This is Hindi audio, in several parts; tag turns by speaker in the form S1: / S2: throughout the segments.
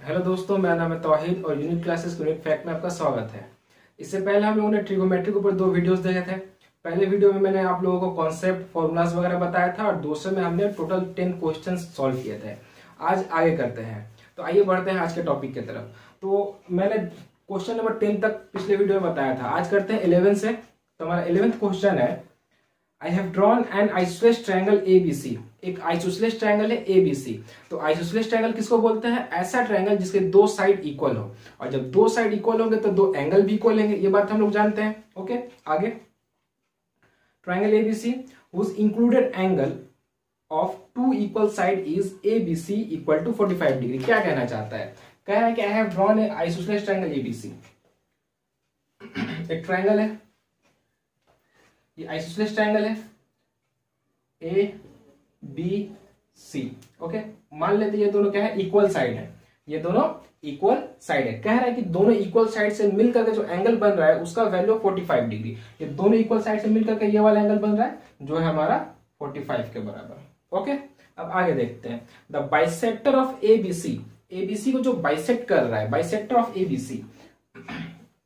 S1: हेलो दोस्तों, मेरा नाम है तौहीद और यूनिक क्लासेस यूनिक फैक्ट में आपका स्वागत है। इससे पहले हम लोगों ने ट्रिगोमेट्री के ऊपर 2 वीडियोस देखे थे। पहले वीडियो में मैंने आप लोगों को कॉन्सेप्ट, फॉर्मूलाज वगैरह बताया था और दूसरे में हमने टोटल 10 क्वेश्चंस सॉल्व किए थे। आज आगे करते हैं, तो आइए बढ़ते हैं आज के टॉपिक की तरफ। तो मैंने क्वेश्चन नंबर 10 तक पिछले वीडियो में बताया था। आज करते हैं 11 से। तो हमारा 11th क्वेश्चन है, आई have drawn N isosceles triangle ABC. एक आइसोसेलेस ट्रायंगल है एबीसी। तो आइसोसेलेस ट्रायंगल किसको बोलते हैं? ऐसा ट्रायंगल जिसके 2 साइड इक्वल हो, और जब 2 साइड इक्वल होंगे तो 2 एंगल भी इक्वल होंगे। ये बात हम लोग जानते हैं। ओके, आगे। Triangle ABC whose included angle of 2 equal side is ABC equal to 45 degree. क्या कहना चाहता है? कह रहा है कि I have drawn a isosceles triangle ABC. एक ट्रायंगल है, ये आइसोसेलेस ट्रायंगल है ए बी सी। ओके, मान लेते ये दोनों क्या है? इक्वल साइड है। ये दोनों इक्वल साइड है। कह रहा है कि दोनों इक्वल साइड से मिलकर के जो एंगल बन रहा है उसका वैल्यू 45 डिग्री। ये दोनों इक्वल साइड से मिलकर के ये वाला एंगल बन रहा है जो है हमारा 45 के बराबर। ओके, अब आगे देखते हैं। The bisector of ABC. ABC को जो बाइसेक्ट कर रहा है, बाइसेक्टर ऑफ एबीसी।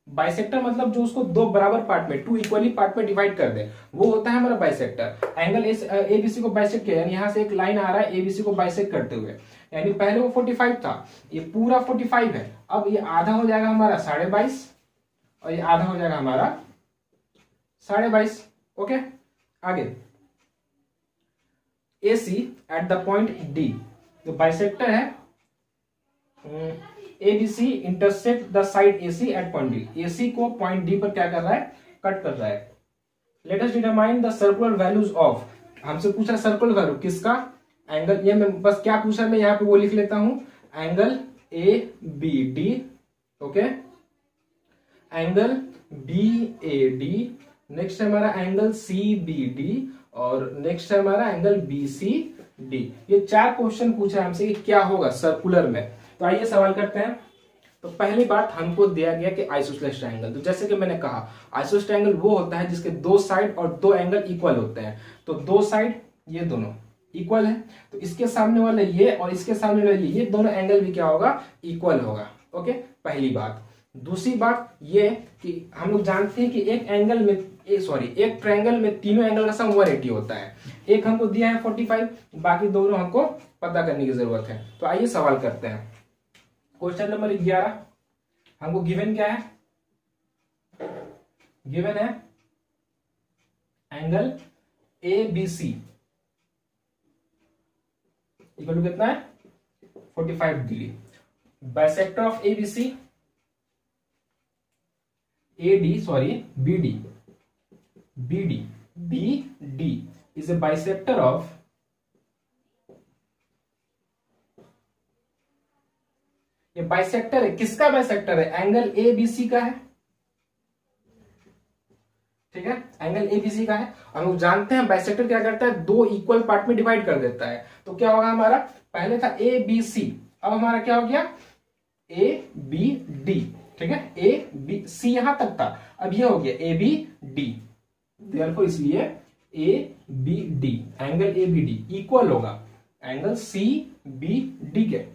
S1: बाइसेक्टर मतलब जो उसको 2 बराबर पार्ट में, 2 इक्वली पार्ट में डिवाइड कर दे, वो होता है हमारा बाइसेक्टर। एंगल एबीसी को बाइसेक्ट किया, यानी यहां से एक लाइन आ रहा है एबीसी को बाइसेक्ट करते हुए। यानी पहले वो 45 था, ये पूरा 45 है। अब ये आधा हो जाएगा हमारा 22.5 और ये आधा हो जाएगा हमारा 22.5। ओके, आगे। AC at the point D, जो बाइसेक्टर है ABC intersect the side AC at point D। AC को पॉइंट D पर क्या कर रहा है? कट कर रहा है। Let us determine the circular values of. हमसे पूछा सर्कुलर वैल्यू किसका? एंगल। ये मैं बस क्या पूछा, मैं यहां पे वो लिख लेता हूं, angle ABD। Okay, angle BAD। Next है हमारा एंगल CBD और नेक्स्ट है हमारा एंगल BCD। ये 4 क्वेश्चन पूछा हमसे कि क्या होगा सर्कुलर में। तो आइए सवाल करते हैं। तो पहली बात हमको दिया गया कि आइसोसेलेस ट्रायंगल। तो जैसे कि मैंने कहा, आइसोसेलेस ट्रायंगल वो होता है जिसके 2 साइड और 2 एंगल इक्वल होते हैं। तो 2 साइड ये दोनों इक्वल है, तो इसके सामने वाले ये और इसके सामने वाले ये दोनों एंगल भी क्या होगा? इक्वल होगा। ओके, पहली बात। दूसरी बात ये कि हम लोग जानते हैं कि एक एंगल में एक ट्रायंगल में तीनों एंगल का सम 180 होता है। एक हमको दिया है 45, बाकी दोनों हमको पता करने की जरूरत है। तो आइए सवाल करते हैं। क्वेश्चन नंबर 11 हमको गिवन क्या है? गिवन है एंगल ABC इक्वल टू कितना है? 45 degree. Bisector of ABC BD is a bisector of ये बाइसेक्टर है। किसका बाइसेक्टर है? एंगल ABC का है। ठीक है, एंगल ABC का है। हम लोग जानते हैं बाइसेक्टर क्या करता है? 2 इक्वल पार्ट में डिवाइड कर देता है। तो क्या होगा हमारा? पहले था ABC, अब हमारा क्या हो गया? ABD। ठीक है, ABC यहां तक था, अब ये हो गया ABD। देयरफॉर इसलिए ABD, एंगल ABD इक्वल होगा एंगल CBD के।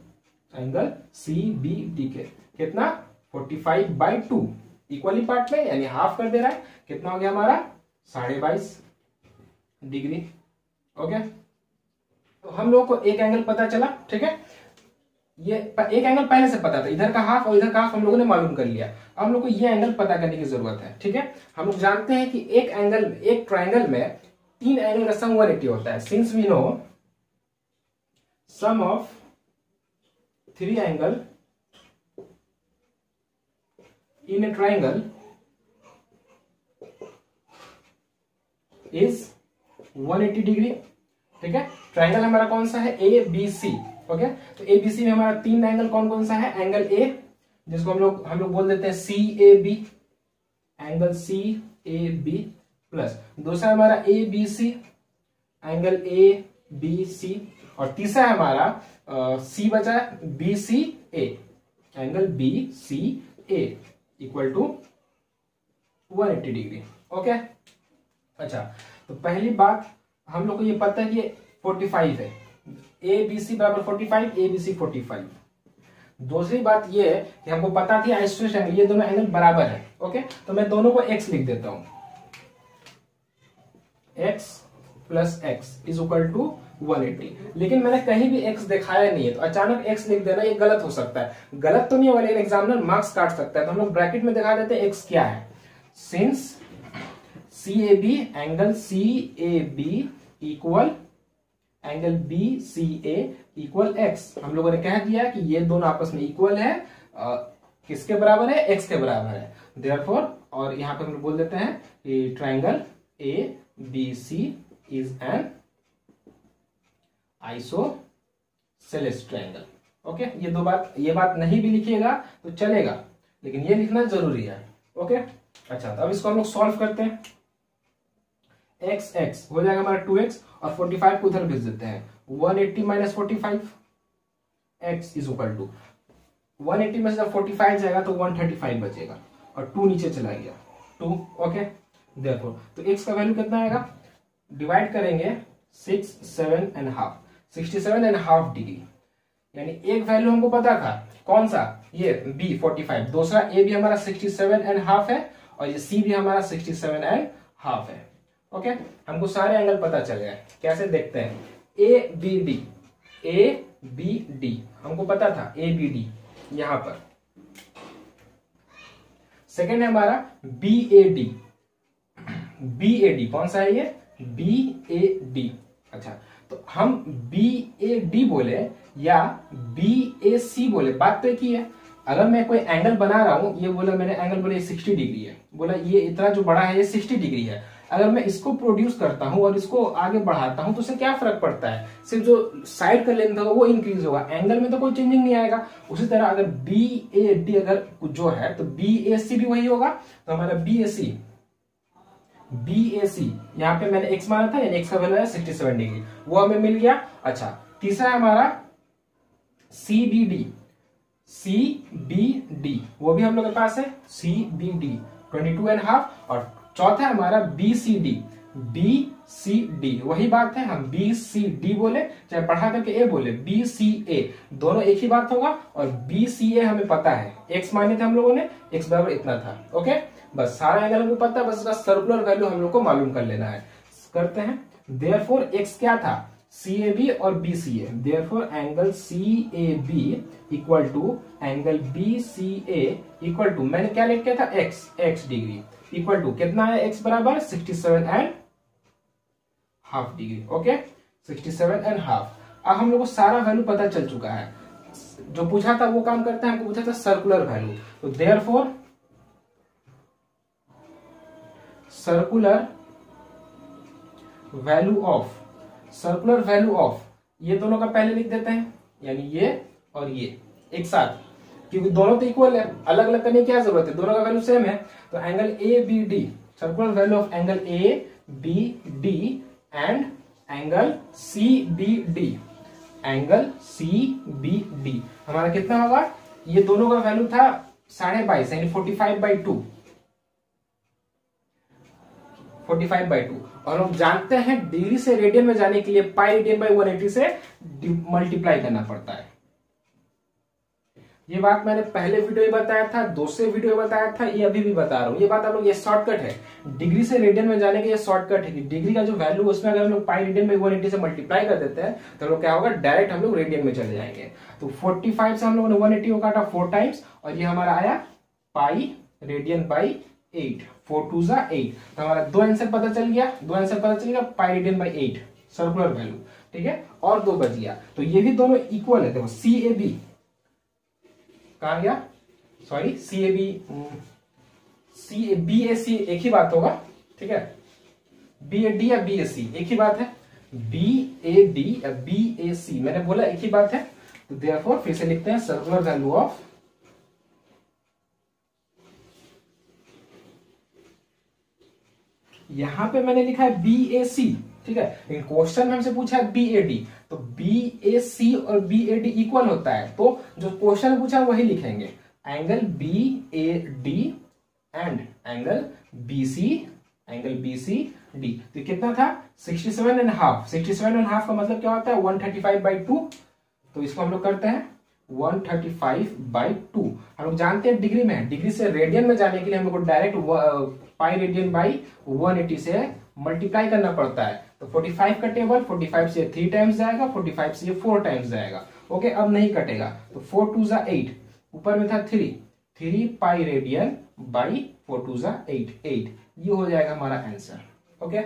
S1: एंगल CBD के कितना? 45/2 इक्वली पार्ट में, यानी हाफ कर दे रहा है। कितना हो गया हमारा? 22.5 डिग्री। ओके, तो हम लोग को एक एंगल पता चला। ठीक है, ये एक एंगल पहले से पता था, इधर का हाफ और इधर का हाफ हम लोगों ने मालूम कर लिया। अब हम लोग को ये एंगल पता करने की जरूरत है। ठीक है, हम लोग जानते हैं कि एक ट्रायंगल में 3 एंगल का सम 180 होता है। Since we know sum of 3 angle in a triangle is 180 degree. ठीक है, ट्रायंगल हमारा कौन सा है? ABC। ओके, तो ABC में हमारा 3 एंगल कौन कौन सा है? एंगल A, जिसको हम लोग बोल देते हैं CAB, एंगल CAB प्लस दूसरा हमारा ABC, एंगल ABC, और तीसरा हमारा C बचा BCA, angle BCA equal to 180 degree. Okay, अच्छा, तो पहली बात हम लोग को ये पता है कि 45 है, ए बी सी बराबर 45, ए बी सी 45। दूसरी बात ये है कि हमको पता थी आइसोसेलेस एंगल, ये दोनों एंगल बराबर है। ओके, तो मैं दोनों को x लिख देता हूं, x plus x is equal to 180। लेकिन मैंने कहीं भी x दिखाया नहीं है, तो अचानक x लिख देना ये गलत हो सकता है। गलत तो नहीं होगा, लेकिन एग्जामिनर मार्क्स काट सकता है। तो हम लोग ब्रैकेट में दिखा देते हैं x क्या है। Since CAB angle CAB equal angle BCA equal x, हम लोगों ने कह दिया कि ये दोनों आपस में इक्वल है, किसके बराबर है, x के बराबर है। देयरफॉर, और यहां पे हम लोग बोल देते हैं कि triangle ABC is an isosceles triangle. Okay, ये बात नहीं भी लिखिएगा तो चलेगा, लेकिन ये लिखना जरूरी है। ओके, अच्छा, तो अब इसको हम लोग सॉल्व करते हैं। x हो जाएगा हमारा 2x और 45 को उधर भेज देते हैं। 180 minus 45 x is equal to 180 में से जब 45 जाएगा तो 135 बचेगा और 2 नीचे चला गया 2। ओके, देयरफॉर तो x का वैल्यू कितना आएगा, डिवाइड करेंगे 67.5 डिग्री, यानी एक वैल्यू हमको पता था, कौन सा, ये b 45, दूसरा a भी हमारा 67.5 है और ये c भी हमारा 67.5 है। ओके, हमको सारे एंगल पता चल गए। कैसे देखते हैं, ABD हमको पता था, ABD यहां पर। सेकेंड है हमारा BAD कौन सा है, ये BAD। अच्छा, तो हम BAD बोले या BAC बोले, बात तो एक ही है। अगर मैं कोई एंगल बना रहा हूं, ये बोला मैंने एंगल बोले 60 डिग्री है, बोला ये इतना जो बड़ा है ये 60 डिग्री है। अगर मैं इसको प्रोड्यूस करता हूं और इसको आगे बढ़ाता हूं तो उससे क्या फर्क पड़ता है, सिर्फ जो साइड का लेंथ होगा वो इंक्रीज होगा, एंगल में तो कोई चेंजिंग नहीं आएगा। उसी तरह अगर BAD अगर जो है तो BAC भी वही होगा। तो हमारा BAC यहां पे मैंने x माना था, यानी x का वैल्यू है 67 डिग्री, वो हमें मिल गया। अच्छा, तीसरा है हमारा CBD, वो भी हम लोग के पास है, CBD 22.5। और चौथा है हमारा BCD, वही बात है, हम BCD बोले चाहे पढ़ा करके A बोले, BCA दोनों एक ही बात होगा। और BCA हमें पता है, x माने थे हम लोगों ने, x बराबर इतना था। ओके, बस सारा एंगल हमको पता है, बस इसका सर्कुलर वैल्यू हम लोग को मालूम कर लेना है। करते हैं, देयरफॉर x क्या था, CAB और BCA, therefore angle CAB equal to angle BCA equal to, मैंने क्या लिख किया था, x डिग्री इक्वल टू कितना है, x बराबर 67.5 डिग्री। ओके, 67.5। अब हम लोग को सारा वैल्यू पता चल चुका है। जो पूछा था वो काम करते हैं, हमको पूछा था सर्कुलर वैल्यू, तो देयरफॉर सर्कुलर वैल्यू ऑफ ये दोनों का पहले लिख देते हैं, यानी ये और ये एक साथ, क्योंकि दोनों तो इक्वल है, अलग अलग करने की क्या जरूरत है, दोनों का वैल्यू सेम है। तो angle ABD, circular value of angle ABD and angle CBD हमारा कितना होगा, ये दोनों का वैल्यू था 22.5 यानी 45/2, 45/2। और हम जानते हैं डिग्री से रेडियन में जाने के लिए पाई रेडियन बाई 180 से मल्टीप्लाई करना पड़ता है। ये बात मैंने पहले वीडियो में बताया था, दूसरे वीडियो में बताया था, ये अभी भी बता रहा हूं। ये बात आप लोग, ये शॉर्टकट है, डिग्री से रेडियन में जाने के ये शॉर्टकट है कि डिग्री का जो वैल्यू उसमें अगर हम लोग पाई रेडियन बाई 180 से मल्टीप्लाई कर देते हैं तो हम लोग क्या होगा, डायरेक्ट हम लोग रेडियन में चले जाएंगे। तो 45 से हम लोगों ने 180 को काटा 4 टाइम्स और ये हमारा आया पाई रेडियन बाई 8, 4 2 8। तो हमारा दो आंसर पता चल गया, पाई रेडियन बाई 8 सर्कुलर वैल्यू, ठीक है, और 2 बच गया। तो ये भी दोनों इक्वल है। देखो CAB कहां गया, सॉरी BAC एक ही बात होगा, ठीक है, BAD या BAC एक ही बात है, BAD या BAC मैंने बोला एक ही बात है। तो देयरफॉर फिर से लिखते हैं सर्कुलर वैल्यू ऑफ यहां पे मैंने लिखा है BAC, ठीक है, लेकिन क्वेश्चन में हमसे पूछा है BAD, तो BAC और BAD इक्वल होता है, तो जो क्वेश्चन में पूछा है वही लिखेंगे, angle BAD and angle BCD। तो कितना था 67.5 का मतलब क्या होता है 135/2। तो इसको हम लोग करते हैं 135/2। हम लोग जानते हैं डिग्री में, डिग्री से रेडियन में जाने के लिए हम लोग को डायरेक्ट पाई रेडियन बाई 180 से मल्टीप्लाई करना पड़ता है। तो 45 का टेबल 45 से 3 टाइम्स जाएगा, 45 से 4 टाइम्स जाएगा। ओके, अब नहीं कटेगा तो 4 2 जा 8, ऊपर में था 3 पाई रेडियन बाई 4 2 जा 8, ये हो जाएगा हमारा आंसर। ओके,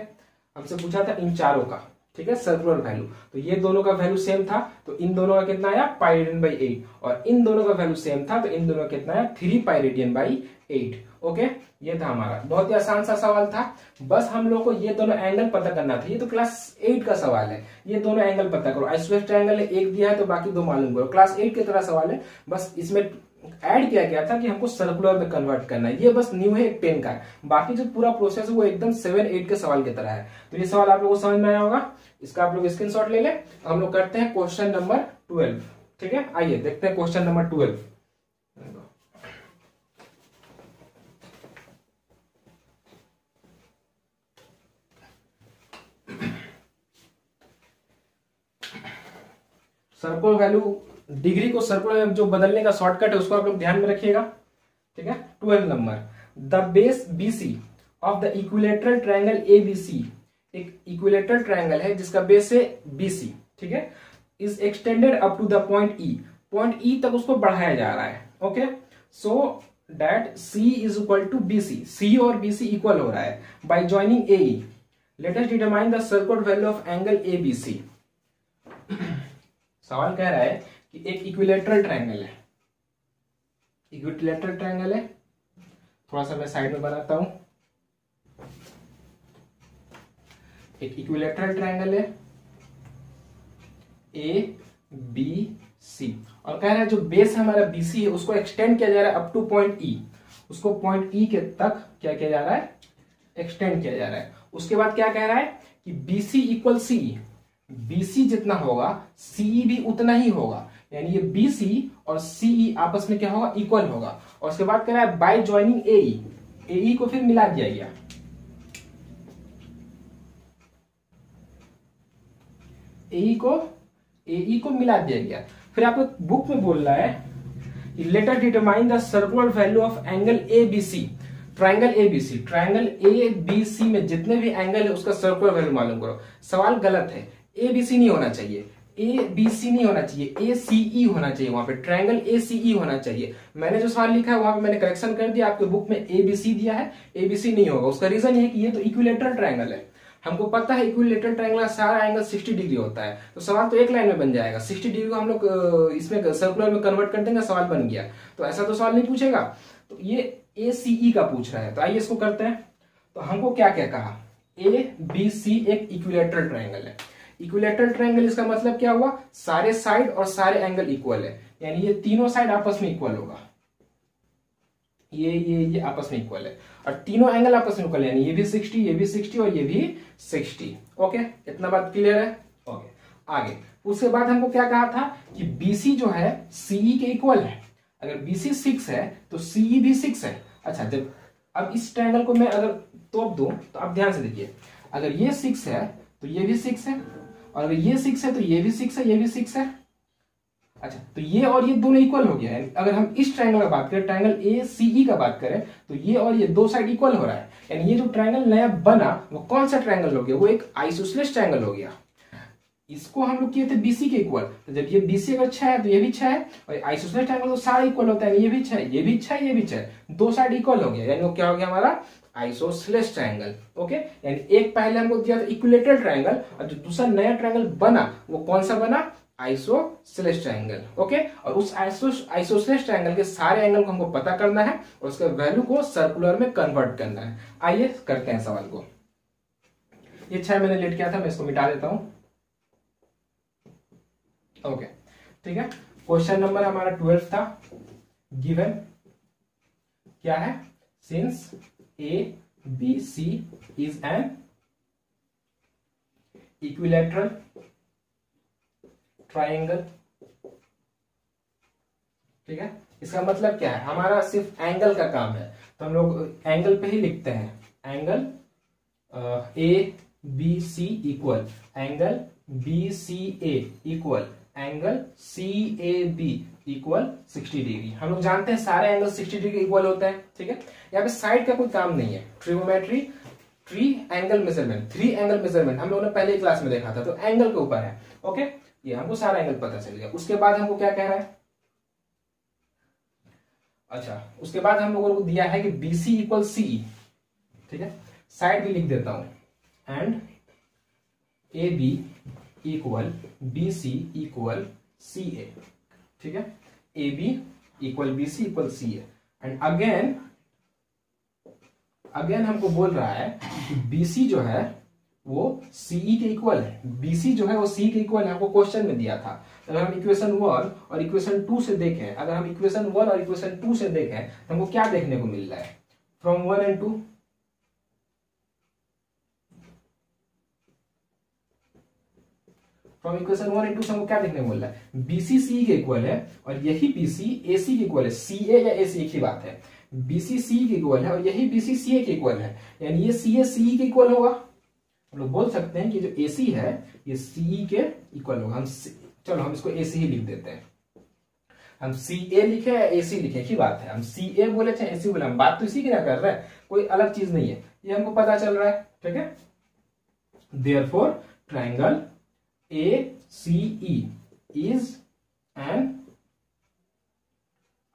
S1: हमसे पूछा था इन चारों का, ठीक है, सर्कुलर वैल्यू। तो ये दोनों का वैल्यू सेम था, तो इन दोनों का कितना आया पाई रेडियन बाई 8, और इन दोनों का वैल्यू सेम था, तो इन दोनों का कितना आया 3 पाई रेडियन बाई 8। ओके, ये था हमारा, बहुत ही आसान सा सवाल था। बस हम लोग को ये दोनों एंगल पता करना था। ये तो क्लास 8 का सवाल है, ये दोनों एंगल पता करो। आइसोसेलेस ट्रायंगल एक दिया है तो बाकी दो मालूम करो। क्लास 8 की तरह सवाल है, बस इसमें ऐड किया गया था कि हमको सर्कुलर में कन्वर्ट करना है। ये बस न्यू है, एक पेन का है। बाकी जो पूरा प्रोसेस है वो एकदम 7-8 के सवाल की तरह है। तो ये सवाल आप लोगों को समझ में आया होगा, इसका आप लोग स्क्रीनशॉट ले ले। हम लोग करते हैं क्वेश्चन नंबर 12। ठीक है, आइए देखते हैं question number 12। Circular value, degree को सर्कुलर जो बदलने का शॉर्टकट है उसको आप लोग ध्यान में रखिएगा। ठीक है, 12 number, the base BC of the equilateral triangle ABC, एक इक्विलेटरल ट्रायंगल है जिसका बेस है BC, ठीक है, is extended up to the point E, point E तक उसको बढ़ाया जा रहा है। Okay, so that C is equal to BC, C और BC इक्वल हो रहा है by joining AE। Let us determine the circular value of angle ABC। सवाल कह रहा है कि एक इक्विलेटरल ट्रायंगल है, इक्विलेटरल ट्रायंगल है, थोड़ा सा मैं साइड में बनाता हूं। एक इक्विलेटरल ट्रायंगल है ABC, और कह रहा है जो बेस हमारा BC है उसको एक्सटेंड किया जा रहा है अप टू पॉइंट E, उसको पॉइंट E के तक क्या किया जा रहा है, एक्सटेंड किया जा रहा है। उसके बाद क्या कह रहा है कि BC इक्वल CE, BC जितना होगा CE भी उतना ही होगा, यानी ये BC और CE आपस में क्या होगा, इक्वल होगा। और उसके बाद कह रहा है बाय ज्वाइनिंग AE, AE को फिर मिला दिया गया, AE को मिला दिया गया। फिर आपको बुक में बोल रहा है let us determine the circular value of angle ABC, triangle ABC में जितने भी एंगल है उसका सर्कुलर वैल्यू मालूम करो। सवाल गलत है, ABC नहीं होना चाहिए, ABC नहीं होना चाहिए, ACE होना चाहिए, वहां पे ट्रायंगल ACE होना चाहिए। मैंने जो सवाल लिखा है वहां पे मैंने करेक्शन कर दिया, आपके बुक में ABC दिया है, ABC नहीं होगा। उसका रीजन ये है कि ये तो इक्विलेटरल ट्रायंगल है, हमको पता है इक्विलेटरल ट्रायंगल का सारा एंगल 60 डिग्री होता है, तो सवाल तो एक लाइन में बन जाएगा। 60 डिग्री को हम लोग इसमें सर्कुलर में कन्वर्ट कर देंगे, सवाल बन गया। तो ऐसा तो सवाल नहीं पूछेगा, तो ये ACE का पूछ रहा है। तो आइए इसको करते हैं। तो हमको क्या क्या कहा, ABC एक इक्विलेटरल ट्रायंगल है। इक्विलेटरल ट्रायंगल इसका मतलब क्या हुआ, सारे साइड और सारे एंगल इक्वल है, यानी ये तीनों साइड आपस में इक्वल होगा, ये आपस में इक्वल है, और तीनों एंगल आपस में इक्वल है, यानी ये भी 60, ये भी 60 और ये भी 60। ओके, इतना बात क्लियर है। ओके, आगे उसके बाद हमको क्या कहा था कि BC जो है CE के इक्वल है। अगर BC 6 है तो CE भी 6 है। अच्छा, जब अब इस ट्रायंगल को मैं अगर तोप दूं तो आप ध्यान से देखिए, अगर ये 6 है तो ये भी 6 है, और अगर ये 6 है तो ये भी 6 है, ये भी 6 है। अच्छा, तो ये और ये दोनों इक्वल हो गया है। अगर हम इस ट्रायंगल का बात करें, ट्रायंगल ACE का बात करें, तो ये और ये दो साइड इक्वल हो रहा है, यानी ये जो ट्रायंगल नया बना वो कौन सा ट्रायंगल हो गया, वो एक आइसोसेलेस ट्रायंगल हो गया। इसको हम लोग किए थे BC के इक्वल, तो जब ये BC अगर 6 है तो ये भी 6 है, और आइसोसेलेस ट्रायंगल तो सारा इक्वल होता है, ये भी 6, ये भी 6, ये भी 6, दो साइड इक्वल हो गया, यानी वो क्या हो गया हमारा आइसोसेलेस ट्रायंगल। ओके, यानी एक पहले हमको दिया था इक्विलेटरल ट्रायंगल, और जो दूसरा नया ट्रायंगल बना वो कौन सा बना, आइसोसेलेस ट्रायंगल। ओके, और उस आइसोसेलेस ट्रायंगल के सारे एंगल को हमको पता करना है और उसके वैल्यू को सर्कुलर में कन्वर्ट करना है। आइए करते हैं सवाल को। ये 6 मैंने लेट किया था, मैं इसको मिटा देता हूं। ओके, ठीक है, क्वेश्चन नंबर हमारा 12 था। गिवन क्या है, since ABC is an equilateral triangle. ठीक है, इसका मतलब क्या है, हमारा सिर्फ एंगल का काम है, तो हम लोग एंगल पे ही लिखते हैं, angle ABC equal angle BCA equal angle CAB equal 60 degree. हम लोग जानते हैं सारे एंगल 60 डिग्री इक्वल होते हैं, ठीक है। यहाँ पे साइड का कोई काम नहीं है। ट्रिगोनोमेट्री थ्री एंगल मेजरमेंट हम लोगों ने पहले क्लास में देखा था, तो एंगल के ऊपर है। ओके, ये हमको सारा एंगल पता चल गया। उसके बाद हमको क्या कह रहा है, अच्छा उसके बाद हम लोगों को दिया है कि BC इक्वल CE, ठीक है। साइड भी लिख देता हूं, and AB equal BC equal CA, ठीक है। AB equal BC equal CA, and again हमको बोल रहा है कि BC जो है वो CE के इक्वल है। BC जो है वो CE के इक्वल है, हमको क्वेश्चन में दिया था। अगर हम इक्वेशन 1 और इक्वेशन 2 से देखें, तो हमको क्या देखने को मिल रहा है from 1 and 2? From equation 1 and 2 से हमको क्या देखने को मिल रहा है, BC CE के इक्वल है और यही BC AC के इक्वल है। CA या AC एक ही बात है। BC CE के इक्वल है और यही BC CA के इक्वल है, यानी ये CA CE के इक्वल होगा। हम लोग बोल सकते हैं कि जो AC है ये CE के इक्वल होगा। चलो हम इसको AC ही लिख देते हैं। हम CA लिखे या AC लिखे की बात है। हम CA बोले चाहे AC बोले, हम बात तो इसी की ना कर रहे हैं, कोई अलग चीज नहीं है, ये हमको पता चल रहा है, ठीक है। Therefore triangle ACE is an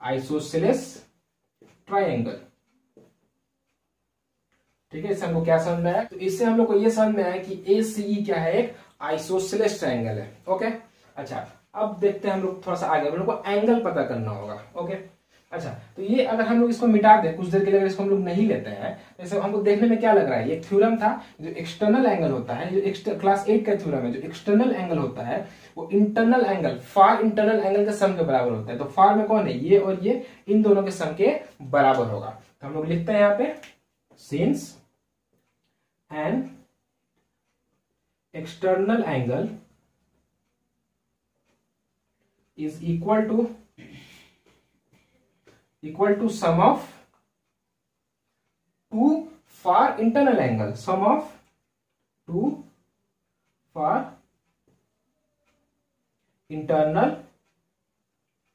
S1: isosceles triangle, ठीक है। इससे हमको क्या समझ में आया, तो इससे हम लोग को ये समझ में आया कि ACE क्या है, एक आइसोसेलेस ट्रायंगल है। ओके, अच्छा अब देखते हैं हम लोग थोड़ा सा आगे, हम लोग को एंगल पता करना होगा। ओके, अच्छा तो ये अगर हम लोग इसको मिटा दें कुछ देर के लिए, अगर इसको हम लोग नहीं लेते हैं, जैसे हमको देखने में क्या लग रहा है, ये थ्योरम था जो एक्सटर्नल एंगल होता है, जो क्लास 8 का थ्योरम है, जो एक्सटर्नल एंगल होता है वो इंटरनल एंगल, फार इंटरनल एंगल के सम के बराबर होता है। तो फार में कौन है, ये और ये, इन दोनों के सम के बराबर होगा। तो हम लोग लिखते हैं यहाँ पे since an external angle is equal to sum of two far internal angle, sum of two far internal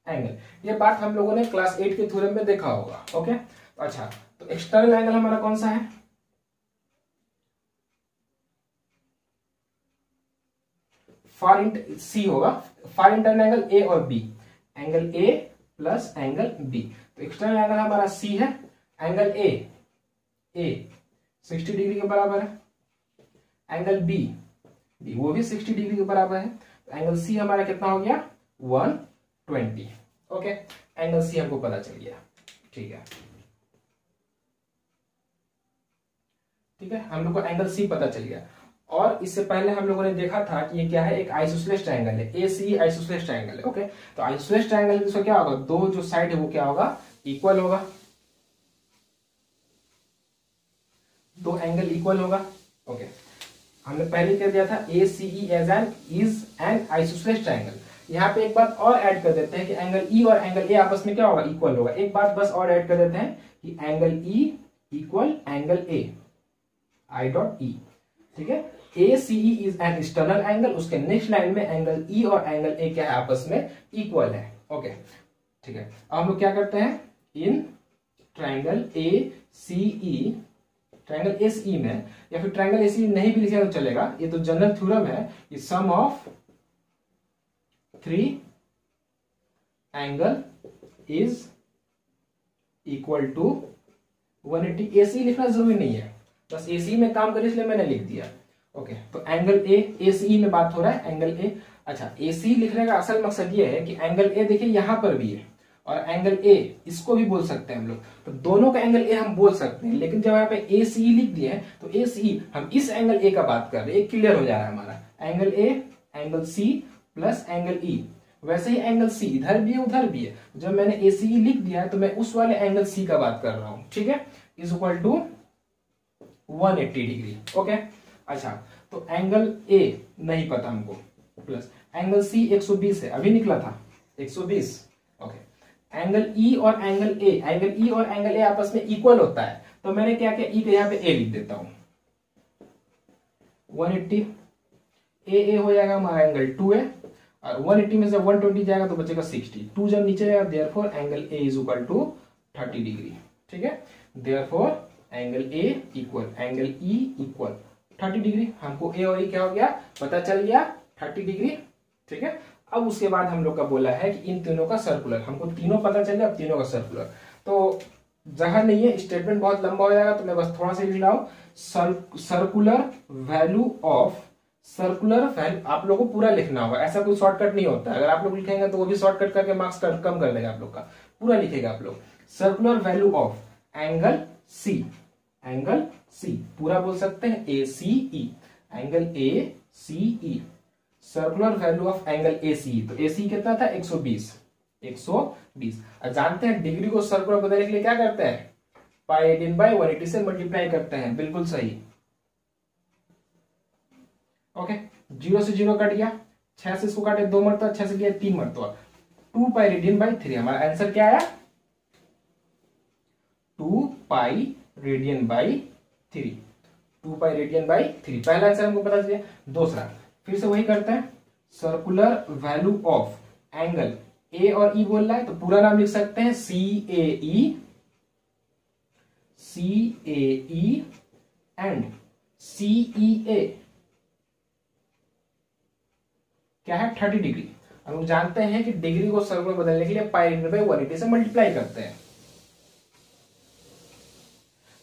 S1: angle. ये बात हम लोगों ने क्लास 8 के थ्योरम में देखा होगा। ओके, अच्छा तो एक्सटर्नल एंगल हमारा कौन सा है, सी होगा। फार इंटरनल एंगल ए और B, angle A plus angle B. तो एक्सटर्नल एंगल हमारा सी है, एंगल ए 60 डिग्री के बराबर है, एंगल बी वो भी 60 डिग्री के बराबर है। तो एंगल सी हमारा कितना हो गया, 120। ओके, एंगल सी हमको पता चल गया, ठीक है। ठीक है, हम लोग को एंगल सी पता चल गया। और इससे पहले हम लोगों ने देखा था कि ये क्या है, एक आइसोसेलेस ट्रायंगल है, ACE आइसोसेलेस ट्रायंगल है। ओके, तो आइसोसेलेस ट्रायंगल में क्या होगा, दो जो साइड है वो क्या होगा, इक्वल होगा, दो एंगल इक्वल होगा। ओके, हमने पहले कह दिया था ACE is an isosceles triangle. यहाँ पे एक बात और ऐड कर देते हैं कि एंगल E और एंगल A आपस में क्या होगा, इक्वल होगा। एक बात बस और ऐड कर देते हैं कि angle E equal angle A, I.E, ठीक है। ACE is an external angle, उसके नेक्स्ट लाइन में एंगल E और एंगल A क्या है, आपस में इक्वल है। ओके, ठीक है। अब हम लोग क्या करते हैं, in triangle ACE, triangle ACE में, या फिर ट्रायंगल ACE नहीं भी लिखा तो चलेगा, ये तो जनरल थ्योरम है, ये sum of 3 angle is equal to 180। ACE लिखना जरूरी नहीं है, बस ACE में काम करे इसलिए मैंने लिख दिया। ओके, तो एंगल A, ACE में बात हो रहा है, एंगल A। अच्छा, ACE लिखने का असल मकसद ये है कि एंगल A देखिए यहां पर भी है और एंगल A इसको भी बोल सकते हैं हम लोग, तो दोनों का एंगल A हम बोल सकते हैं। लेकिन जब यहाँ पे ACE लिख दिए तो ACE हम इस एंगल A का बात कर रहे हैं, क्लियर हो जा रहा है हमारा, angle A angle C plus angle E। वैसे ही एंगल C इधर भी है उधर भी है, जब मैंने ACE लिख दिया है तो मैं उस वाले एंगल C का बात कर रहा हूं, ठीक है, is equal to 180 degree. Okay, अच्छा तो एंगल A नहीं पता हमको, प्लस एंगल C 120 है, अभी निकला था 120। ओके, एंगल E और एंगल A आपस में इक्वल होता है, तो मैंने क्या किया, E के यहाँ पे A लिख देता हूं, 180 A हो जाएगा हमारा एंगल 2A, और 180 में से 120 जाएगा तो बचेगा 60, 2 जब नीचे जाएगा, therefore angle A is equal to 30 degree. ठीक है, therefore angle A equal angle E equal 30 degree. हमको ए और ई क्या हो गया पता चल गया, 30 डिग्री। ठीक है, अब उसके बाद हम लोग का बोला है कि इन तीनों का सर्कुलर, हमको तीनों पता चल गया, अब तीनों का सर्कुलर। तो जगह नहीं है, स्टेटमेंट बहुत लंबा हो जाएगा, तो मैं बस थोड़ा सा लिख रहा हूं, circular value of, circular value आप लोगों को पूरा लिखना होगा, ऐसा कोई शॉर्टकट नहीं होता है। अगर आप लोग लिखेंगे तो वो भी शॉर्टकट करके मार्क्स कम कर देगा आप लोग का, पूरा लिखेगा आप लोग। Circular value of angle C, angle C पूरा बोल सकते हैं A C E, angle A C E, circular value of angle A C. तो ए सी कितना था 120, 120। और जानते हैं डिग्री को सर्कुलर बताने के लिए क्या करते हैं, पाई 18/180 से मल्टीप्लाई करते हैं, बिल्कुल सही। ओके, 0 से 0 कट गया, 6 से इसको काटे 2 मरतबा, 6 से गया 3 मरतबा, 2π/3। हमारा आंसर क्या आया 2π/3, 2π/3। पहला आंसर हमको पता चलिए। दूसरा फिर से वही करते हैं, circular value of angle A और ई बोल रहा है तो पूरा नाम लिख सकते हैं सी ए ई एंड सी ई ए क्या है 30 डिग्री। हम लोग जानते हैं कि डिग्री को सर्कुलर बदलने के लिए π/180 से मल्टीप्लाई करते हैं।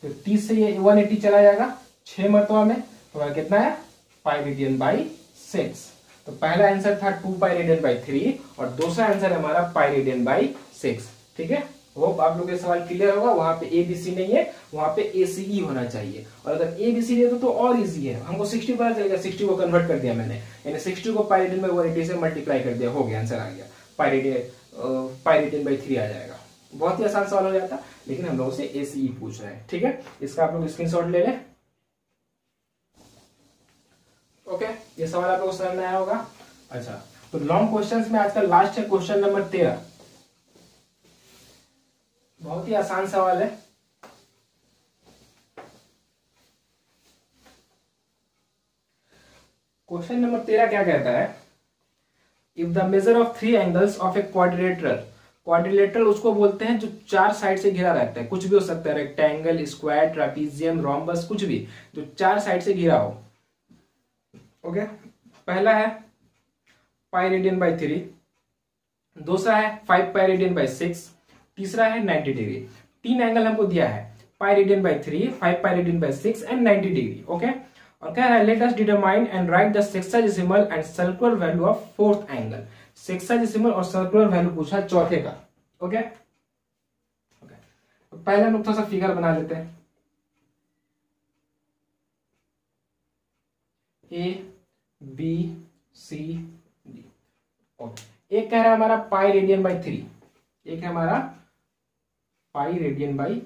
S1: तो 30 से ये 180 चला जाएगा 6 मरतबा में, तो कितना है π/6। तो पहला आंसर था 2π/3 और दूसरा आंसर हमारा π/6। ठीक है, होप आप लोग ये सवाल क्लियर होगा। वहां पे ABC नहीं है, वहां पे ACE होना चाहिए। और अगर ABC है तो और इजी है, हमको 60 पता चलेगा, 60 को कन्वर्ट कर दिया मैंने, यानी 60 को π/180 से मल्टीप्लाई कर दिया, हो गया, आंसर आ गया, π/3 आ जाएगा। बहुत ही आसान सवाल हो जाता, लेकिन हम लोगों से ACE पूछ रहे हैं। ठीक है, इसका आप लोग स्क्रीनशॉट ले लें। ओके, ये सवाल आप लोगों को समझ में आया होगा। अच्छा, तो लॉन्ग क्वेश्चंस में आज का लास्ट है क्वेश्चन नंबर 13। बहुत ही आसान सवाल है। क्वेश्चन नंबर 13 क्या कहता है, if the measure of 3 angles of a quadrilateral, quadrilateral उसको बोलते हैं जो 4 साइड से घिरा रहता है, कुछ भी हो सकता है, रेक्टेंगल, स्क्वायर, ट्रापीजियम, रोम्बस, कुछ भी जो 4 साइड से घिरा हो। ओके, पहला है π/3, दूसरा है 5π/6, तीसरा है 90 डिग्री। 3 एंगल हमको दिया है, π/3, 5π/6 एंड 90 डिग्री। ओके, और कह रहा है let us determine and right the sexagesimal and circular value of fourth angle. Sexagesimal और सर्कुलर वैल्यू पूछा चौथे का। ओके, तो पहले हम लोग थोड़ा सा फिगर बना लेते हैं। A B C D। Okay, एक कह रहा है हमारा π/3, एक है हमारा π/3,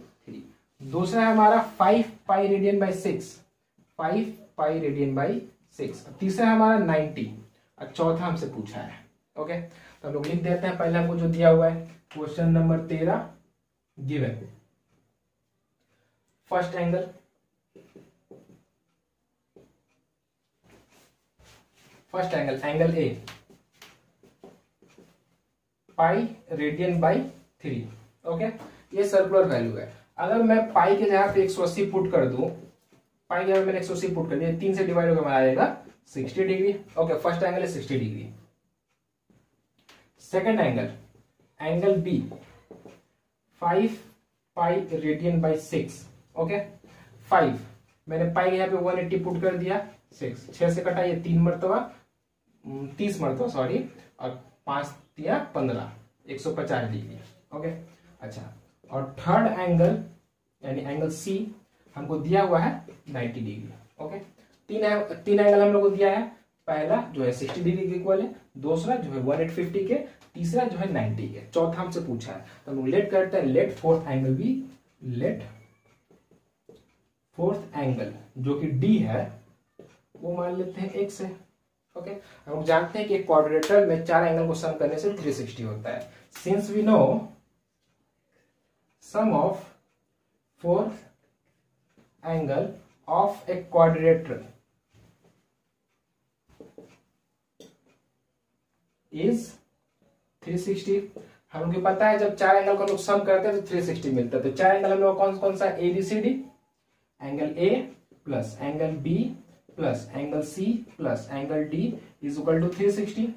S1: दूसरा है हमारा 5π/6, 5π/6, तीसरा है हमारा 90 और चौथा हमसे पूछा है। ओके, तो हम लोग लिख देते हैं। पहले हमको जो दिया हुआ है question number 13 given, first angle, angle A π/3। Okay, ये सर्कुलर वैल्यू है। अगर मैं पाई के जगह पे 180 पुट कर दूं, पाई के जगह मैंने 180 पुट कर दिया, 3 से डिवाइड होकर हमारा आएगा 60 डिग्री। ओके, फर्स्ट एंगल है 60 degree. Second angle, angle B 5π/6। Okay, 5 मैंने पाई के यहाँ पे 180 पुट कर दिया, 6 से कटा ये 3 मरतबा, 30 मरतबा सॉरी, और 5 या 15, 150 डिग्री। ओके, अच्छा, और थर्ड एंगल यानी एंगल सी हमको दिया हुआ है 90 डिग्री। ओके, तीन एंगल हम लोग को दिया है, पहला जो है 60 डिग्री के इक्वल है, दूसरा जो है 150 के, तीसरा जो है 90 के, चौथा हमसे पूछा है। तो हम लोग लेट करते हैं, लेट फोर्थ एंगल भी, लेट फोर्थ एंगल जो कि डी है वो मान लेते हैं 1 से। ओके, हम लोग जानते हैं कि एक क्वाड्रिलेटरल में 4 एंगल को सम करने से 360 होता है। Since we know sum of fourth angle of a quadrilateral is 360। हम लोग को पता है जब चार एंगल को लोग सम करते हैं तो 360 मिलता है। तो चार एंगल हम लोग कौन कौन सा, A B C D, angle A plus angle B plus angle C plus angle D is equal to 360।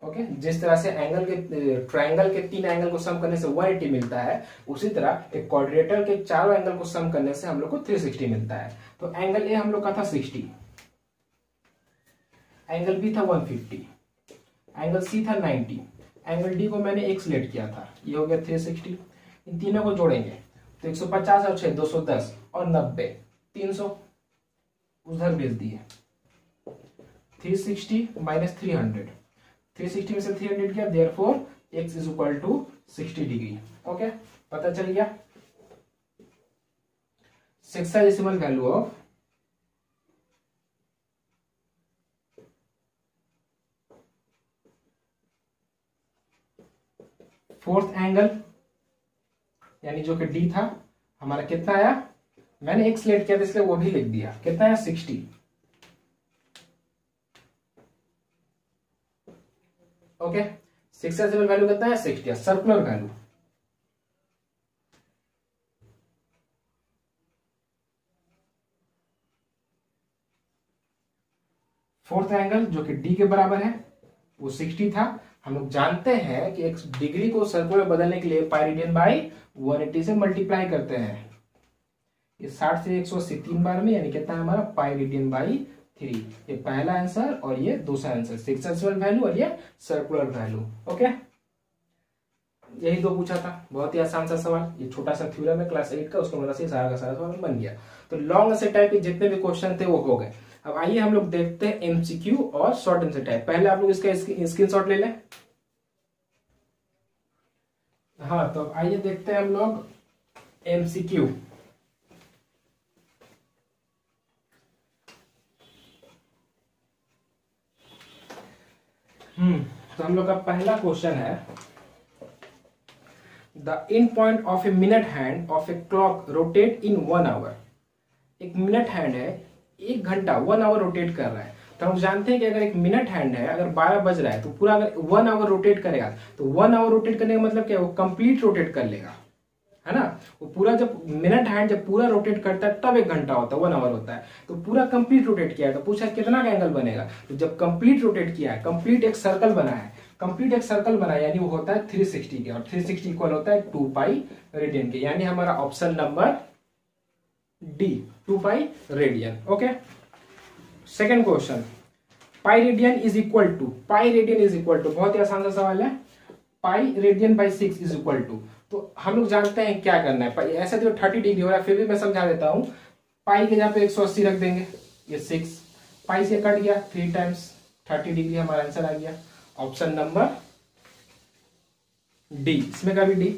S1: Okay, जिस तरह से एंगल के ट्रायंगल के तीन एंगल को सम करने से 180 मिलता है, उसी तरह एक क्वाड्रेटर के चारों एंगल को सम करने से हम लोग को 360 मिलता है। तो एंगल ए हम लोग का था 60, एंगल बी था 150, एंगल सी था 90, एंगल डी को मैंने एक सिलेक्ट किया था, ये हो गया 360। इन तीनों को जोड़ेंगे तो 150 और 6 210 और 90 300 उधर भेज दिए। 360 माइनस 300, 360 में से 300 किया, therefore x is equal to 60 degree. Okay, पता चल गया। Sexadecimal value of fourth angle यानी जो कि डी था हमारा कितना आया, मैंने एक सिलेक्ट किया था इसलिए वो भी लिख दिया, कितना आया 60। ओके, सेक्साडेसिमल वैल्यू कितना है 60, सर्कुलर वैल्यू फोर्थ एंगल जो कि डी के बराबर है वो 60 था। हम लोग जानते हैं कि एक डिग्री को सर्कुलर बदलने के लिए पाई रेडियन बाई 180 से मल्टीप्लाई करते हैं। ये 60 से 180 3 बार में, यानी कितना है हमारा पाई रेडियन बाई 3। ये पहला आंसर और ये दूसरा आंसर, सेक्साडेसिमल वैल्यू और ये सर्कुलर वैल्यू। ओके, यही दो पूछा था, बहुत ही आसान सा सवाल। ये छोटा सा थ्योरम है क्लास 8 का, उसको मदद से सारा का सारा सवाल बन गया। तो लॉन्ग आंसर टाइप के जितने भी क्वेश्चन थे वो हो गए। अब आइए हम लोग देखते हैं एमसीक्यू और शॉर्ट आंसर टाइप। पहले आप लोग इसका स्क्रीनशॉट ले लें। हाँ, तो आइए देखते हैं हम लोग एमसीक्यू। तो हम लोग का पहला क्वेश्चन है, the in point of a minute hand of a clock rotate in 1 hour. एक मिनट हैंड है, 1 घंटा 1 आवर रोटेट कर रहा है। तो हम जानते हैं कि अगर एक मिनट हैंड है, अगर 12 बज रहा है तो पूरा अगर 1 आवर रोटेट करेगा तो 1 आवर रोटेट करने का मतलब क्या है, वो कंप्लीट रोटेट कर लेगा, है ना। वो पूरा जब मिनट हैंड जब पूरा रोटेट करता है तब 1 घंटा होता है, 1 आवर होता है। तो पूरा कंप्लीट रोटेट किया है, तो पूछा कितना का एंगल बनेगा। तो जब कंप्लीट रोटेट किया है, कंप्लीट एक सर्कल बना है, कंप्लीट एक सर्कल बना है, यानी वो होता है 360 के, और 360 इक्वल होता है 2 पाई रेडियन के, यानी हमारा option number D 2 pi radian. Okay, second question, pi radian is equal to, pi radian is equal to, बहुत ही आसान सा सवाल है, pi radian by 6 is equal to. तो हम लोग जानते हैं क्या करना है। ऐसे तो 30 डिग्री हो रहा है, फिर भी मैं समझा देता हूं। पाई के जहाँ पे 180 रख देंगे, ये 6 पाई से कट गया, 3 टाइम्स 30 डिग्री हमारा आंसर आ गया, ऑप्शन नंबर डी, इसमें का भी डी।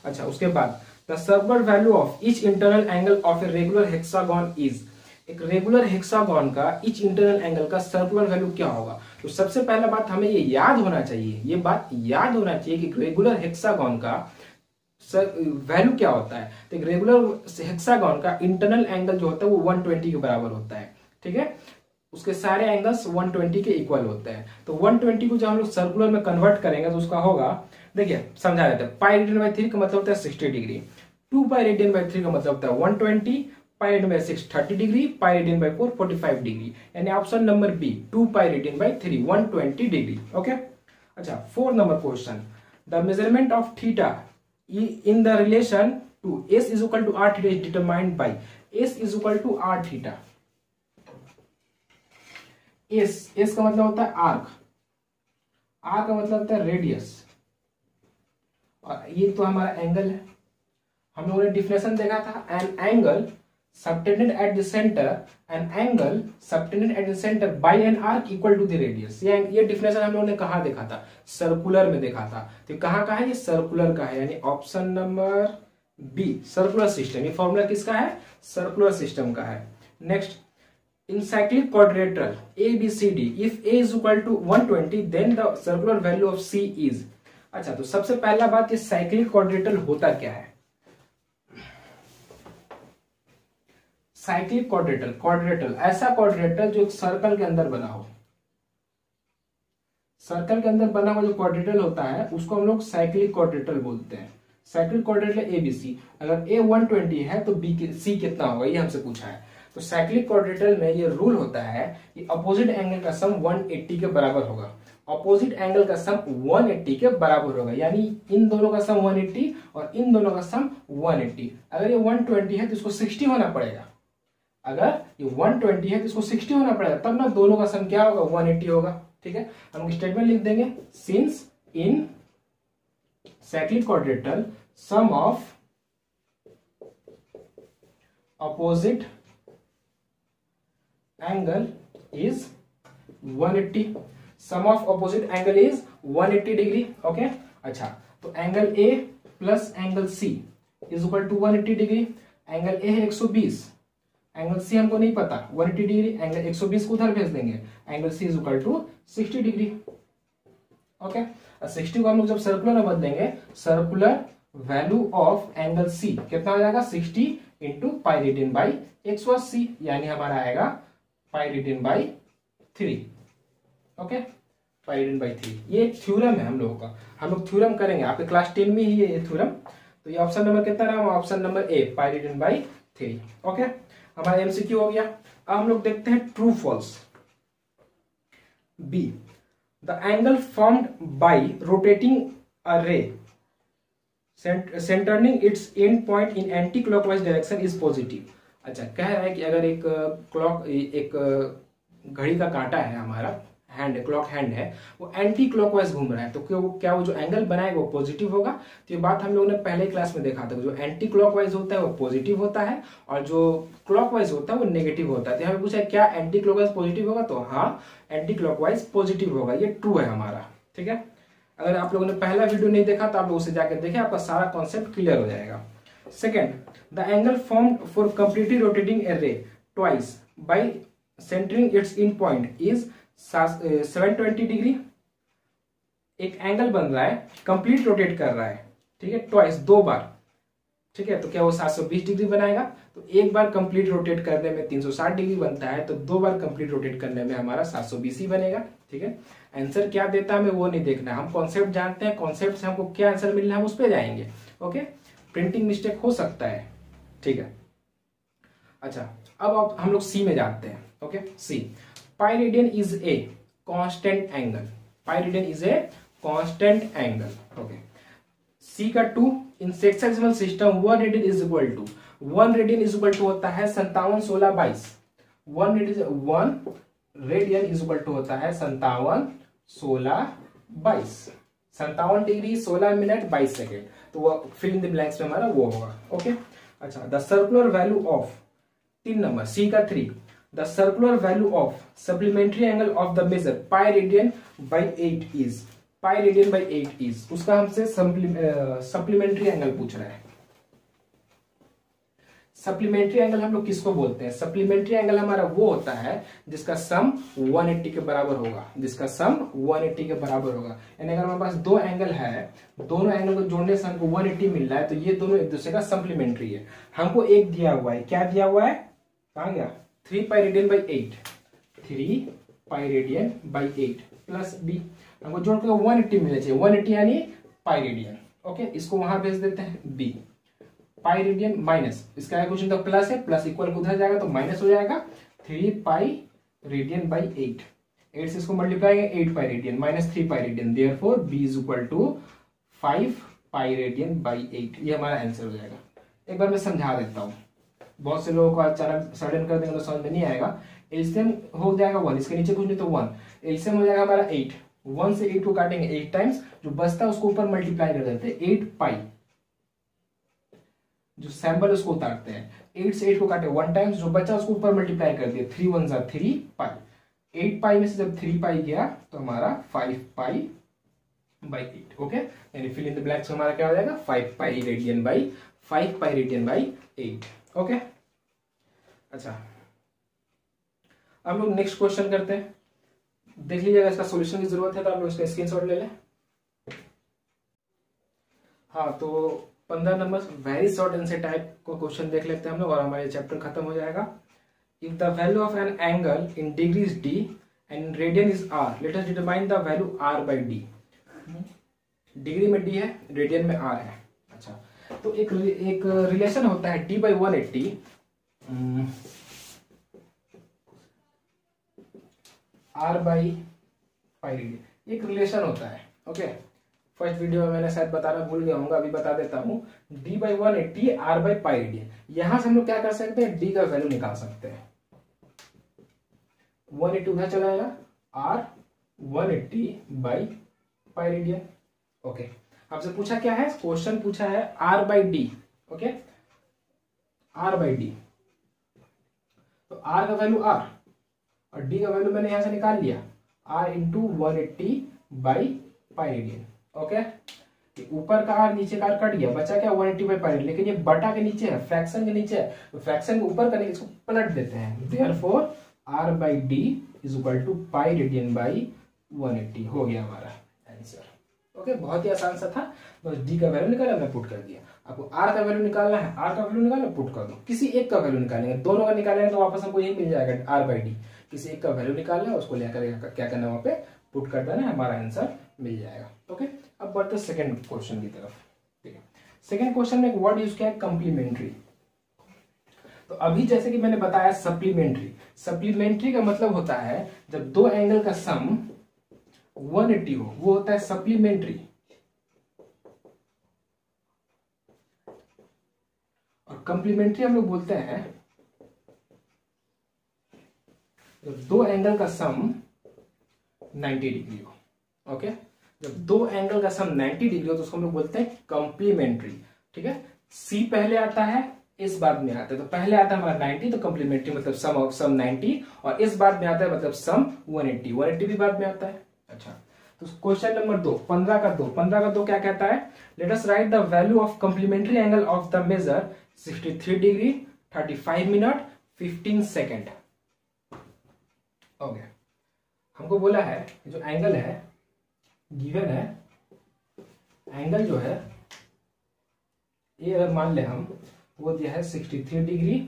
S1: अच्छा, उसके बाद the circular value of each internal angle of a regular hexagon is. एक रेगुलर हेक्सागोन का ईच इंटरनल एंगल का सर्कुलर वैल्यू क्या होगा। तो सबसे पहला बात हमें ये याद होना चाहिए, ये बात याद होना चाहिए कि रेगुलर हेक्सागोन का वैल्यू क्या होता है। तो एक रेगुलर हेक्सागोन का इंटरनल एंगल जो होता है वो 120 के बराबर होता है, ठीक है। उसके सारे एंगल्स 120 के इक्वल होते हैं। तो 120 को जब हम लोग सर्कुलर में कन्वर्ट करेंगे तो उसका होगा, देखिए समझा देते हैं, पाई रेडियन बाई 3 का मतलब होता है 60 डिग्री, 2 पाई रेडियन बाई 3 का मतलब होता है 120, pi radian by 6 30 degree, pi radian by 4 45 degree, यानी option number B 2 pi radian by 3 120 degree. Okay, अच्छा 4 number question, the measurement of theta in the relation to s is equal to r theta is determined by, s is equal to r theta। s का मतलब होता है आर्क, r का मतलब होता है रेडियस, और ये तो हमारा एंगल है। हम लोगों ने डिफिनेशन देखा था, an angle subtended at the centre, an angle subtended at the centre by an arc equal to the radius. ये डिफिनेशन हम लोगों ने कहा देखा था, सर्कुलर में देखा था। तो कहाँ का है, ये सर्कुलर का है, यानी option number B circular system. ये फॉर्मूला किसका है, सर्कुलर सिस्टम का है। Next, in cyclic quadrilateral ABCD, if A is equal to 120 then the circular value of C is। अच्छा, तो सबसे पहला बात, ये साइक्लिक क्वाड्रिलेटरल होता क्या है। साइक्लिक क्वाड्रिलेटरल, क्वाड्रिलेटरल ऐसा क्वाड्रिलेटरल जो एक सर्कल के अंदर बना हो। सर्कल के अंदर बना हुआ जो क्वाड्रेटल होता है उसको हम लोग साइक्लिक क्वाड्रेटल बोलते हैं। साइक्लिक क्वाड्रेटल ABC, अगर A 120 है तो C कितना होगा, ये हमसे पूछा है। तो साइक्लिक क्वाड्रेटल में ये रूल होता है कि अपोजिट एंगल का सम 180 के बराबर होगा। अपोजिट एंगल का सम 180 के बराबर होगा, यानी इन दोनों का सम 180 और इन दोनों का सम 180। अगर ये 120 है तो इसको 60 होना पड़ेगा। अगर ये 120 है तो इसको 60 होना पड़ेगा, तब ना दोनों का सम क्या होगा, 180 होगा। ठीक है, हम स्टेटमेंट लिख देंगे, since in cyclic quadrilateral sum of opposite angle is 180। Sum of opposite angle is 180 degree. Okay, अच्छा, तो angle A plus angle C is equal to 180 degree. Angle A है 120, एंगल सी हमको नहीं पता 180 डिग्री, एंगल 120 को उधर भेज देंगे, angle C is equal to 60 degree. Okay, 60 को हम लोग जब सर्कुलर में बदलेंगे, circular value of angle C कितना हो जाएगा, 60 इंटू पाई रेडियन बाई 180, यानी हमारा आएगा पाई radian by 3। Okay, pi radian by 3। ये एक थ्योरम है हम लोगों का, हम लोग थ्योरम करेंगे, आपके क्लास 10 में ही है ये थ्योरम। तो ये ऑप्शन नंबर कितना रहा, option number A, pi radian by 3। Okay, हमारा एमसीक्यू हो गया। अब हम लोग देखते हैं true false. B, the angle formed by rotating a ray centering its end point in anti clockwise direction is positive. अच्छा, कह रहा है कि अगर एक घड़ी का कांटा है, हमारा हैंड, क्लॉक हैंड है, वो एंटी क्लॉकवाइज घूम रहा है, तो क्या वो जो एंगल बनाएगा वो पॉजिटिव होगा। तो ये बात हम लोगों ने पहले क्लास में देखा था, जो एंटी क्लॉकवाइज होता है वो पॉजिटिव होता है और जो क्लॉकवाइज होता है वो नेगेटिव होता है। तो हमें पूछा है क्या एंटी क्लॉकवाइज पॉजिटिव होगा, तो हाँ, एंटी क्लॉकवाइज पॉजिटिव होगा, ये ट्रू है हमारा। ठीक है, अगर आप लोगों ने पहला वीडियो नहीं देखा तो आप लोग उसे जाकर देखें, आपका सारा कॉन्सेप्ट क्लियर हो जाएगा। Second, the angle formed for completely rotating a ray twice by centering its in point is 720 degree. एक एंगल बन रहा है, कंप्लीट रोटेट कर रहा है, ठीक है, ट्वाइस, 2 बार। ठीक है, तो क्या वो 720 डिग्री बनाएगा, तो एक बार कंप्लीट रोटेट करने में 360 डिग्री बनता है, तो 2 बार कंप्लीट रोटेट करने में हमारा 720 ही बनेगा। ठीक है, आंसर क्या देता है हमें वो नहीं देखना है, हम कॉन्सेप्ट जानते हैं, कॉन्सेप्ट से हमको क्या आंसर मिल रहा है हम उस पर जाएंगे। ओके, प्रिंटिंग मिस्टेक हो सकता है। ठीक है, अच्छा, अब हम लोग सी में जाते हैं। Okay, C, pi radian is a constant angle. Pi radian is a constant angle. Okay, C का 2 in sexagesimal system 1 radian is equal to 1 radian is equal to होता है 57 16 22। 1 रेडियन इज इक्वल टू होता है 57 16 22। 57 डिग्री 16 मिनट 22 सेकेंड, तो वो फिल इन द ब्लैंक्स में हमारा वो होगा। ओके, अच्छा, the circular value of 3 number C का 3, the circular value of supplementary angle of the major pi radian by 8 is, pi radian by 8 is, उसका हमसे सप्लीमेंट्री एंगल पूछ रहा है। सप्लीमेंट्री एंगल हम लोग किसको बोलते हैं, सप्लीमेंट्री एंगल हमारा वो होता है जिसका सम 180 के बराबर होगा, जिसका सम 180 के बराबर होगा। यानी अगर हमारे पास 2 एंगल है, दोनों एंगल को जोड़ने से हमको 180 मिल रहा है, तो ये दोनों एक दूसरे का सप्लीमेंट्री है। हमको एक दिया हुआ है, क्या दिया हुआ है, कहां गया, 3 pi radian by 8, 3 pi radian by 8 plus B, हमको जोड़ के 180 मिलना चाहिए, 180 यानी पाई रेडियन। ओके, इसको वहां भेज देते हैं बी, पाई रेडियन माइनस, इसका क्वेश्चन तो प्लस है, प्लस इक्वल उधर जाएगा तो माइनस हो जाएगा, 3 पाई रेडियन बाई 8, 8 से इसको मल्टीप्लाई करेंगे 8 pi radian minus 3 pi radian, therefore B is equal to 5 pi radian by 8। ये हमारा आंसर हो जाएगा। एक बार मैं समझा देता हूँ, बहुत से लोगों को अचानक सडन कर देंगे तो समझ में नहीं आएगा। एलसीएम हो जाएगा 1, इसके नीचे कुछ नहीं तो 1, एलसीएम हो जाएगा हमारा 8, 1 से 8 को काटेंगे 8 टाइम्स, जो बचता है उसको ऊपर मल्टीप्लाई कर देते हैं, 8 पाई, जो सैंपल उसको उतारते हैं, 8 से 8 को काटे 1 टाइम्स, जो बचा उसको ऊपर मल्टीप्लाई कर दिया, 3 1 जा 3 पाई, 8 पाई में से जब 3 पाई गया तो हमारा 5 पाई बाई 8। ओके, यानी फिल इन द ब्लैंक्स हमारा क्या हो जाएगा, 5 पाई रेडियन बाई 8। ओके, अच्छा, अब लोग नेक्स्ट क्वेश्चन करते हैं, देख लीजिएगा, इसका सॉल्यूशन की जरूरत है तो आप लोग इसका स्क्रीनशॉट ले लें। हाँ, तो 15 number very short answer type को क्वेश्चन देख लेते हैं हम लोग और हमारे चैप्टर खत्म हो जाएगा। If the value of an angle in degrees D and radian is R, let us determine the value R by D. Degree में डी है, रेडियन में आर है। अच्छा, तो एक रिलेशन होता है D by 180 R by pi radian, एक रिलेशन होता है। ओके, फर्स्ट वीडियो में मैंने शायद बताना भूल गया हूँ, अभी बता देता हूँ। D by 180 R by pi radian, यहां से हम लोग क्या कर सकते हैं, डी का वैल्यू निकाल सकते हैं। 180 उधर चला जाएगा, R 180 by pi radian. Okay, आपसे पूछा क्या है, क्वेश्चन पूछा है R by D. Okay, R by D, तो आर का वैल्यू आर और डी का वैल्यू मैंने यहां से निकाल लिया, R into 180 by pi radian. Okay, ऊपर का आर नीचे का आर कट गया, बचा क्या 180 बाई पाई रेडियन, लेकिन ये बटा के नीचे है, फ्रैक्शन के नीचे है, तो फ्रैक्शन को ऊपर करने इसको पलट देते हैं। Therefore R by D is equal to pi radian by 180 हो गया हमारा आंसर। ओके, बहुत ही आसान सा था, बस डी का वैल्यू निकाला, मैं पुट कर दिया। आपको आर का वैल्यू निकालना है, आर का वैल्यू निकालना, पुट कर दो। किसी एक का वैल्यू निकालेंगे, दोनों का निकालेंगे तो वापस हमको यही मिल जाएगा आर बाई डी। किसी एक का वैल्यू निकालना है, उसको लेकर क्या करना है, वहां पे पुट कर देना है, हमारा आंसर मिल जाएगा। ओके, अब बढ़ते सेकंड क्वेश्चन की तरफ। ठीक है, सेकंड क्वेश्चन में एक वर्ड यूज किया है कम्प्लीमेंट्री। तो अभी जैसे कि मैंने बताया सप्लीमेंट्री, सप्लीमेंट्री का मतलब होता है जब दो एंगल का सम 180 हो, वो होता है सप्लीमेंट्री। और कंप्लीमेंट्री हम लोग बोलते हैं जब दो एंगल का सम 90 डिग्री हो। ओके, जब दो एंगल का सम 90 डिग्री हो तो उसको हम लोग बोलते हैं कंप्लीमेंट्री। ठीक है, सी पहले आता है, इस बाद में आता है, तो पहले आता है हमारा 90, तो कंप्लीमेंट्री मतलब सम ऑफ सम 90, और इस बाद में आता है मतलब सम 180, 180 भी बाद में आता है। अच्छा, तो क्वेश्चन नंबर 2, 15 का 2 क्या कहता है, let us write the value of complementary angle of the measure 63 degree 35 minute 15 second. Okay, हमको बोला है जो एंगल है गिवन है, एंगल जो है ये अगर मान ले हम, वो दिया है 63 डिग्री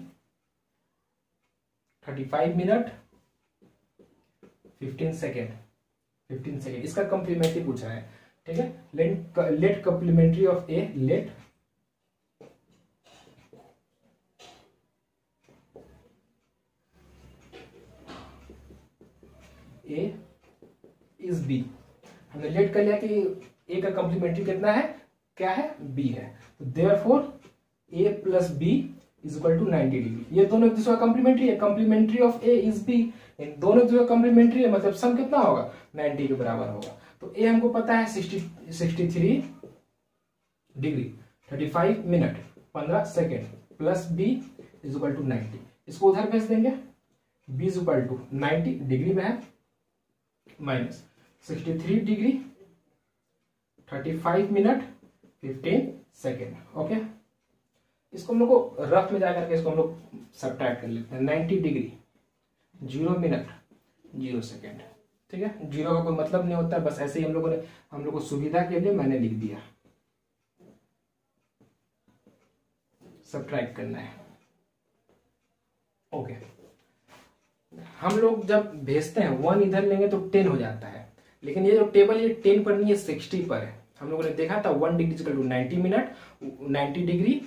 S1: 35 मिनट 15 सेकेंड, 15 सेकेंड, इसका कंप्लीमेंट्री पूछा है। ठीक है, let complementary of A, let A is B. हमने लेट कर लिया कि ए का कंप्लीमेंट्री कितना है, क्या है, बी है, तो therefore A plus B is equal to 90 degree. ये दोनों एक दूसरे का कंप्लीमेंट्री है, complementary of A is B, इन दोनों एक दूसरे का कंप्लीमेंट्री है, मतलब सम कितना होगा, 90 के बराबर होगा। तो ए हमको पता है 63 degree 35 minute 15 second plus B is equal to 90, इसको उधर भेज देंगे, B is equal to 90 degree में है minus 63 degree 35 minute 15 second. Okay, इसको हम लोग को रफ में जा करके इसको हम लोग सब्ट्रैक्ट कर लेते हैं। 90 डिग्री 0 मिनट 0 सेकेंड। ठीक है, जीरो का कोई मतलब नहीं होता है, बस ऐसे ही हम लोग को सुविधा के लिए मैंने लिख दिया, सब्ट्रैक्ट करना है। ओके, हम लोग जब भेजते हैं 1 इधर लेंगे तो 10 हो जाता है, लेकिन ये जो टेबल ये 10 पर नहीं है, 60 पर है। हम लोगों ने देखा था 1 degree equal to 90 minute, 90 degree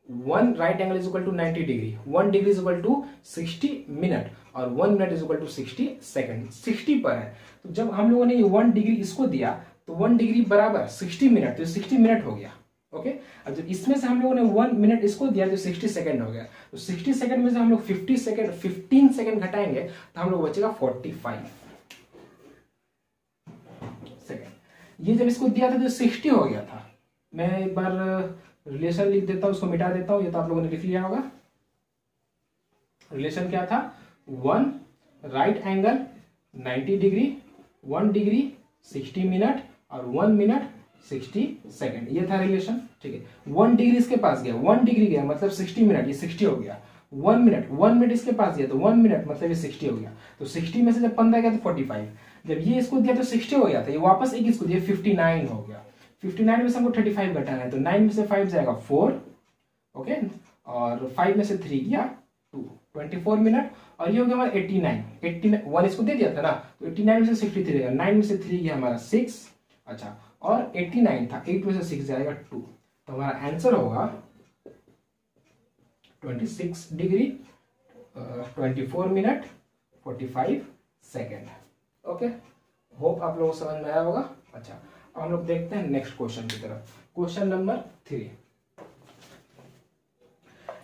S1: 1 right angle is equal to 90 degree, 1 degree is equal to 60 minute और 1 minute is equal to 60 second. 60 पर है, तो जब हम लोगों ने ये 1 डिग्री इसको दिया तो 1 डिग्री बराबर 60 मिनट, तो 60 मिनट हो गया। ओके, अब जब इसमें से हम लोगों ने 1 मिनट इसको दिया तो 60 सेकंड हो गया, तो 60 सेकंड में से हम लोग 15 सेकंड घटाएंगे तो हम लोग बचेगा 45 सेकंड। ये जब इसको दिया था तो 60 हो गया था। मैं एक बार रिलेशन लिख देता हूं, उसको मिटा देता हूं, ये तो आप लोगों ने लिख लिया होगा। रिलेशन क्या था, 1 right angle 90 degree, 1 degree 60 minute और 1 मिनट 60 सेकंड, ये था रिलेशन। ठीक है, 1 डिग्री इसके पास गया, 1 डिग्री गया मतलब 60 मिनट, ये 60 हो गया। 1 मिनट इसके पास गया तो 1 मिनट मतलब ये 60 हो गया, तो 60 में से जब 15 गया तो 45, जब ये इसको दिया तो 60 हो गया था, ये वापस एक इसको दिया 59 हो गया। 59 में से हमको 35 घटाना है, तो 9 में से 5 जाएगा 4, ओके, और 5 में से 3 गया 2, 24 मिनट और ये हो गया हमारा 89, 89 1 इसको दे दिया था ना, तो 89 में से 63 जाएगा, 9 में से 3 गया हमारा 6, अच्छा, और 89 था, 8 में से 6 जाएगा 2, तो हमारा आंसर होगा 26 degree 24 minute 45 second. Okay, hope आप लोगों को समझ में आया होगा। अच्छा, अब हम लोग देखते हैं नेक्स्ट क्वेश्चन की तरफ। Question number 3,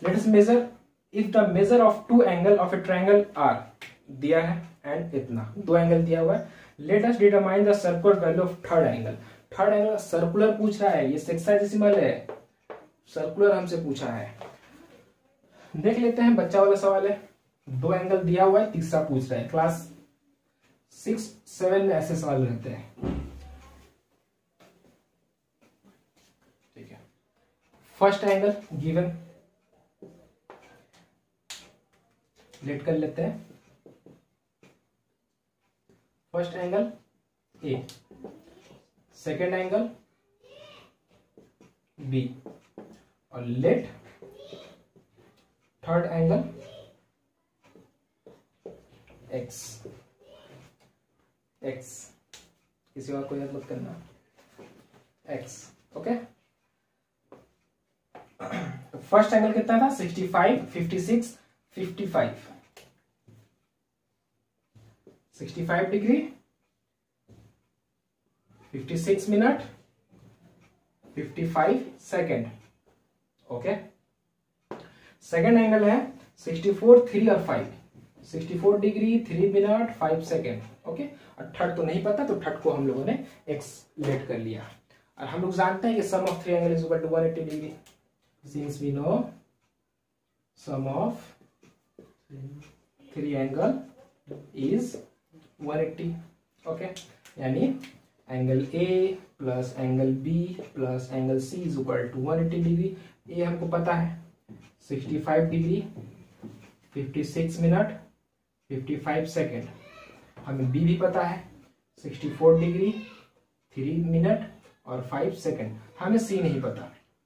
S1: let us measure if the measure of two angle of a triangle are, दिया है एंड इतना, दो एंगल दिया हुआ है। Let us determine the circular value of third angle. Third angle circular पूछ रहा है, ये सेक्साडेसिमल है, सर्कुलर हमसे पूछा है। देख लेते हैं, बच्चा वाला सवाल है, दो एंगल दिया हुआ है, तीसरा पूछ रहा है। क्लास 6, 7 में ऐसे सवाल रहते हैं। ठीक है, फर्स्ट एंगल गिवन, लेट कर लेते हैं। First angle A, second angle B, और let third angle X. X, किसी और को याद मत करना, एक्स। ओके, तो फर्स्ट एंगल कितना था? 65, 56, 55, 65 degree 56 minute 55 second. Okay, second angle है 64, 3 और 5, 64 डिग्री 3 मिनट 5 सेकेंड। ओके, और थर्ड तो नहीं पता, तो थर्ड को हम लोगों ने एक्स लेट कर लिया। और हम लोग जानते हैं कि sum of three angle is equal to 180 degree, since we know sum of three angle is 180। Okay, यानी angle A plus angle B plus angle C is equal to 180 degree. A हमको पता है 65 डिग्री 56 मिनट 55 सेकेंड। हमें बी भी पता है 64 डिग्री 3 मिनट और 5 सेकेंड। हमें सी नहीं पता,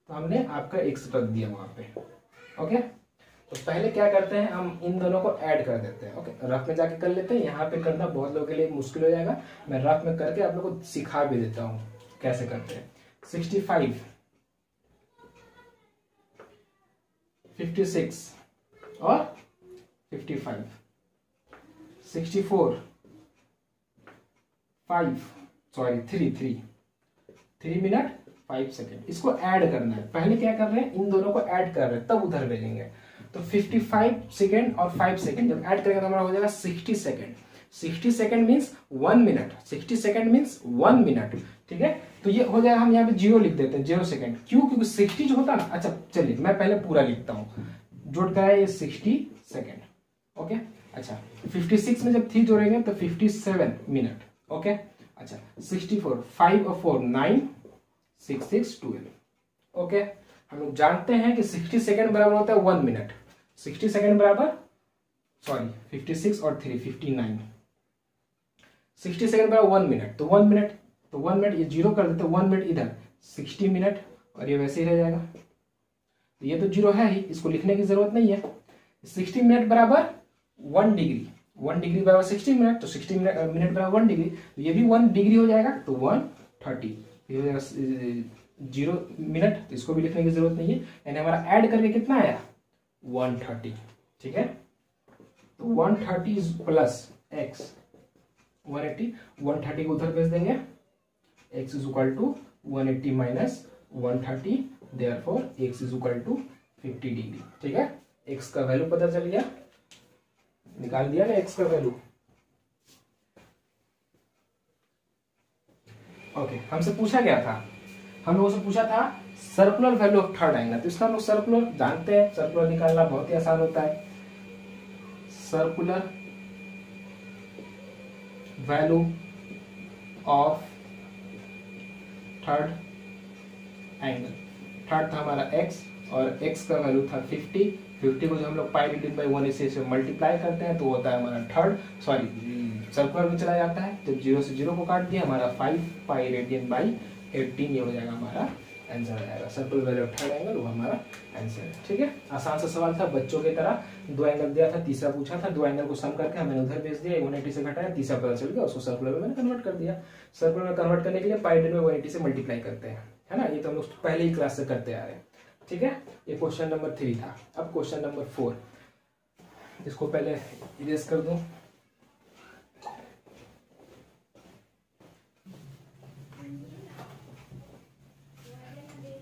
S1: तो हमने आपका एक्स रख दिया वहां पे। ओके, तो पहले क्या करते हैं, हम इन दोनों को ऐड कर देते हैं। ओके, रफ में जाके कर लेते हैं, यहाँ पे करना बहुत लोगों के लिए मुश्किल हो जाएगा, मैं रफ में करके आप लोगों को सिखा भी देता हूँ कैसे करते हैं। 65, 56 और 55, 64, 3 मिनट 5 सेकेंड। इसको ऐड करना है, पहले क्या कर रहे हैं, इन दोनों को ऐड कर रहे हैं, तब उधर भेजेंगे। तो 55 सेकेंड और 5 सेकेंड जब ऐड करेंगे तो हमारा हो जाएगा 60 second. 60 second means 1 minute, 60 second means 1 minute. ठीक है, तो ये हो जाएगा, हम यहाँ पे 0 लिख देते हैं, 0 सेकेंड। क्यों? क्योंकि 60 जो होता है ना, अच्छा चलिए मैं पहले पूरा लिखता हूँ, जोड़ कर है ये 60 सेकेंड। ओके, अच्छा 56 में जब 3 जोड़ेंगे तो 57 मिनट। ओके, अच्छा 64, 5 और 4 9, 6 6 12। ओके, हम लोग जानते हैं कि 60 सेकेंड बराबर होता है 1 मिनट। 60 सेकेंड बराबर 56 और 3 59, 60 सेकेंड बराबर 1 मिनट। तो 1 मिनट, तो 1 मिनट ये 0 कर देते, 1 मिनट इधर 60 मिनट और ये वैसे ही रह जाएगा। तो ये तो 0 है ही, इसको लिखने की जरूरत नहीं है। 60 मिनट बराबर 1 डिग्री, 1 डिग्री बराबर 60 मिनट, तो 60 मिनट बराबर 1 डिग्री, तो ये भी 1 डिग्री हो जाएगा, तो 130। ये हो जाएगा 0 मिनट, तो इसको भी लिखने की जरूरत नहीं है। यानी हमारा ऐड करके कितना आया 130। ठीक है, तो 130 प्लस एक्स 180, 130 को उधर भेज देंगे, X is equal to 180 minus 130, therefore X is equal to 50 degree. ठीक है, एक्स का वैल्यू पता चल गया, निकाल दिया ना एक्स का वैल्यू। ओके, हमसे पूछा क्या था, हम लोगों से पूछा था circular value of third angle. तो इसका हम लोग सर्कुलर जानते हैं, सर्कुलर निकालना बहुत ही आसान होता है। Circular value of third angle, third था हमारा x और x का वैल्यू था 50। 50 को जब हम लोग पाई डिवाइडेड बाई 1 से मल्टीप्लाई करते हैं तो होता है हमारा थर्ड, सर्कुलर में चला जाता है। जब 0 से 0 को काट दिया, हमारा 5 पाई रेडियन बाई 18, ये हो जाएगा हमारा आंसर आ जाएगा। Circular value of third angle वो हमारा आंसर है। ठीक है, आसान सा सवाल था, बच्चों की तरह। दो एंगल दिया था, तीसरा पूछा था, दो एंगल को सम करके मैंने उधर भेज दिया, 180 से घटाया, तीसरा पता चल गया, उसको सर्कुलर में मैंने कन्वर्ट कर दिया। सर्कुलर में कन्वर्ट करने के लिए पाई में 180 से मल्टीप्लाई करते हैं, है ना, ये तो हम लोग पहले ही क्लास से करते आ रहे हैं। ठीक है, ये क्वेश्चन नंबर 3 था। अब क्वेश्चन नंबर 4, इसको पहले इरेज कर दूं।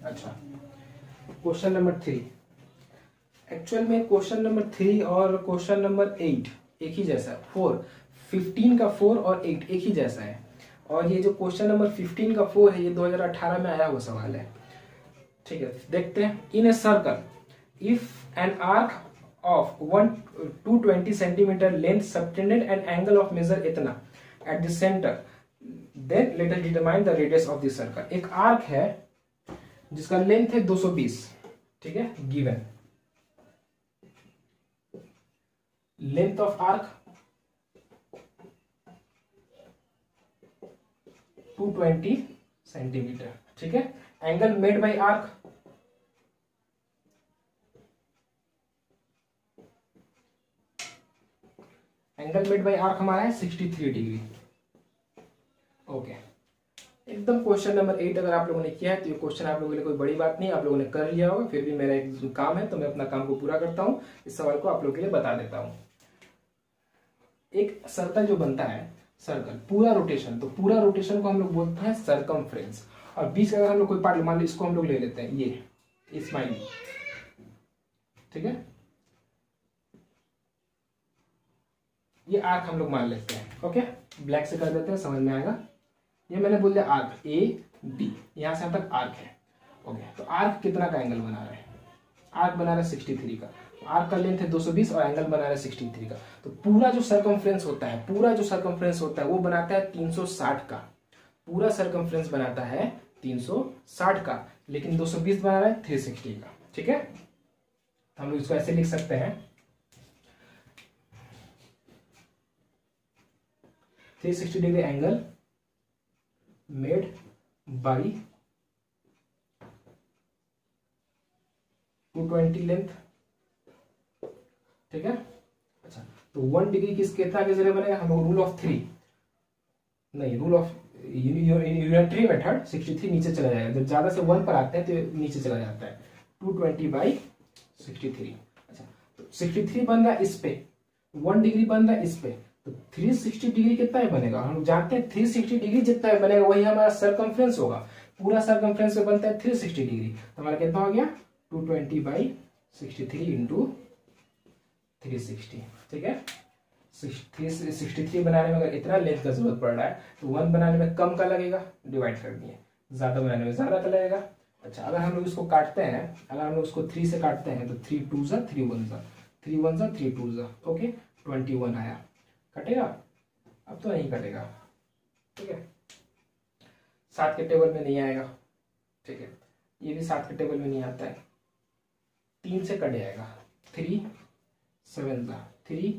S1: अच्छा, क्वेश्चन नंबर 3, एक्चुअल में क्वेश्चन नंबर 3 और क्वेश्चन नंबर 8 एक ही जैसा है। 4, 15 का 4 और 8 एक ही जैसा है। और ये जो क्वेश्चन नंबर 15 का 4 है, ये 2018 में आया हुआ सवाल है। ठीक है, देखते हैं। In a circle if an arc of 220 centimetre length subtended an angle of measure इतना at the centre, then let us determine the radius of this circle. एक आर्क है जिसका लेंथ है 220, ठीक है, given length of arc 220 centimetre, ठीक है। एंगल मेड बाय आर्क हमारा है 63 डिग्री। ओके, एकदम क्वेश्चन नंबर 8 अगर आप लोगों ने किया है तो ये क्वेश्चन आप लोगों के लिए कोई बड़ी बात नहीं, आप लोगों ने कर लिया होगा। फिर भी मेरा एक काम है तो मैं अपना काम को पूरा करता हूं, इस सवाल को आप लोगों के लिए बता देता हूं। एक सर्कल जो बनता है, सर्कल पूरा रोटेशन, तो पूरा रोटेशन को हम लोग बोलते हैं सर्कमफ्रेंस। और बीच का अगर हम लोग कोई पार्ट मान लो, इसको हम लोग ले लेते हैं, ये स्माइल, ठीक है, ये आर्क हम लोग मान लेते हैं। ओके, ब्लैक से कर देते हैं, समझ में आएगा। ये मैंने बोल दिया आर्क ए बी, यहां से यहां तक आर्क है। ओके, तो आर्क कितना का एंगल बना रहा है? आर्क बना रहा है 63 का। आर्क का लेंथ है 220 और एंगल बना रहा है 63 का। तो पूरा जो सर्कमफ्रेंस होता है, वो बनाता है 360 का। पूरा सर्कमफ्रेंस बनाता है 360 का, लेकिन 220 बना रहा है 360 का। ठीक है, हम लोग इसको ऐसे लिख सकते हैं, 360 degree angle made by 220 length. ठीक है, अच्छा, तो 1 डिग्री कितना के जरिए बनेगा? हम लोग रूल ऑफ 3 नहीं, रूल ऑफ यूनिटरी मेथड 63 नीचे चला जाएगा। जब ज्यादा से 1 पर आते हैं तो नीचे चला जाता है। 220 बाई 63। अच्छा, तो 63 बन रहा है इस पे, 1 डिग्री बन रहा है इस पे, तो 360 डिग्री कितना ही बनेगा? हम जानते हैं 360 डिग्री जितना ही बनेगा वही हमारा सर्कमफ्रेंस होगा। पूरा सर्कमफ्रेंस पे बनता है 360 डिग्री, तो हमारा कितना हो गया? 220 बाई 63 इंटू 360। ठीक है, 63 बनाने में अगर इतना लेंथ का जरूरत पड़ रहा है तो 1 बनाने में कम का लगेगा, डिवाइड कर दिए, ज्यादा बनाने में ज्यादा का लगेगा। अच्छा, अगर हम लोग इसको काटते हैं, अगर हम लोग इसको 3 से काटते हैं तो 3 2 जा 3 1 जा 3 1 जा 3 2 जा, ओके, 21 आया। कटेगा? अब तो नहीं कटेगा। ठीक है, 7 के टेबल में नहीं आएगा। ठीक है, ये भी 7 के टेबल में नहीं आता है, 3 से कट जाएगा, 3 7 जा 3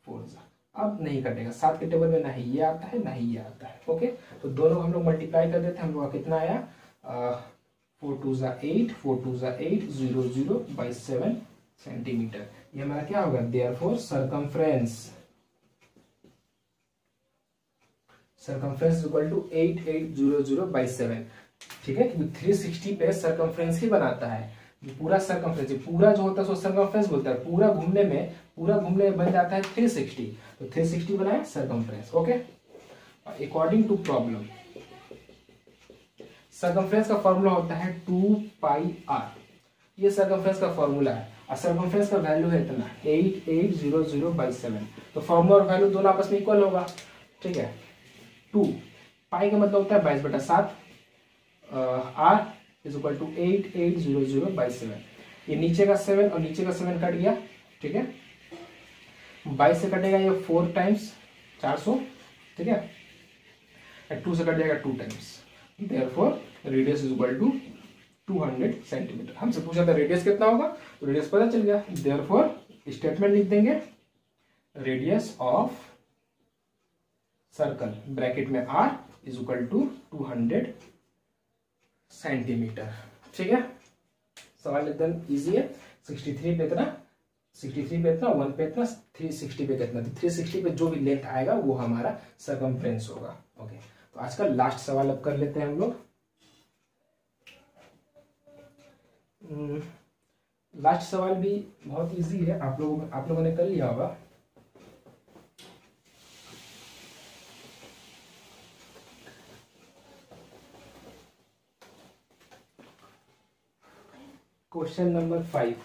S1: 4 जा, अब नहीं कटेगा। 7 के टेबल में ना ही ये आता है ना ही ये आता है। ओके, तो दोनों हम लोग मल्टीप्लाई कर देते हैं, हम लोग का कितना आया? 4 2 जा 8 4 2 जा 8 0 0 बाई 7 सेंटीमीटर। ये हमारा क्या होगा? Therefore circumference equal to 8800 by 7। ठीक है, क्योंकि 360 पे सर्कमफ्रेंस ही बनाता है। पूरा सर्कमफ्रेंस, पूरा जो होता है उसको सर्कमफ्रेंस बोलता है। पूरा घूमने में बन जाता है 360, तो 360 बनाए circumference. Okay, according to problem circumference का फॉर्मूला होता है 2 पाई आर। ये सर्कमफ्रेंस का फॉर्मूला है और सर्कमफ्रेंस का वैल्यू है इतना 8800 बाई 7। तो फॉर्मूला और वैल्यू दोनों आपस में इक्वल होगा। ठीक है, 2 पाई का मतलब होता है 22/7, R is equal to 8800 by 7। ये नीचे का 7 और नीचे का 7 कट गया। ठीक है, 22 से कटेगा ये 4 टाइम्स 400। ठीक है, 2 से कट जाएगा 2 times. Therefore radius is equal to 200 centimetre. हमसे पूछा था रेडियस कितना होगा, तो रेडियस पता चल गया। देयरफॉर स्टेटमेंट लिख देंगे, रेडियस ऑफ सर्कल ब्रैकेट में r is equal to 200 centimetre. ठीक है, सवाल एकदम इजी है। 63 पे इतना, 63 पे इतना, 1 पे इतना, 360 पे कितना, तो 360 पे जो भी लेंथ आएगा वो हमारा सरकमफ्रेंस होगा। ओके, तो आज का लास्ट सवाल अब कर लेते हैं हम लोग। लास्ट सवाल भी बहुत इजी है, आप लोगों ने कर लिया होगा। क्वेश्चन नंबर 5,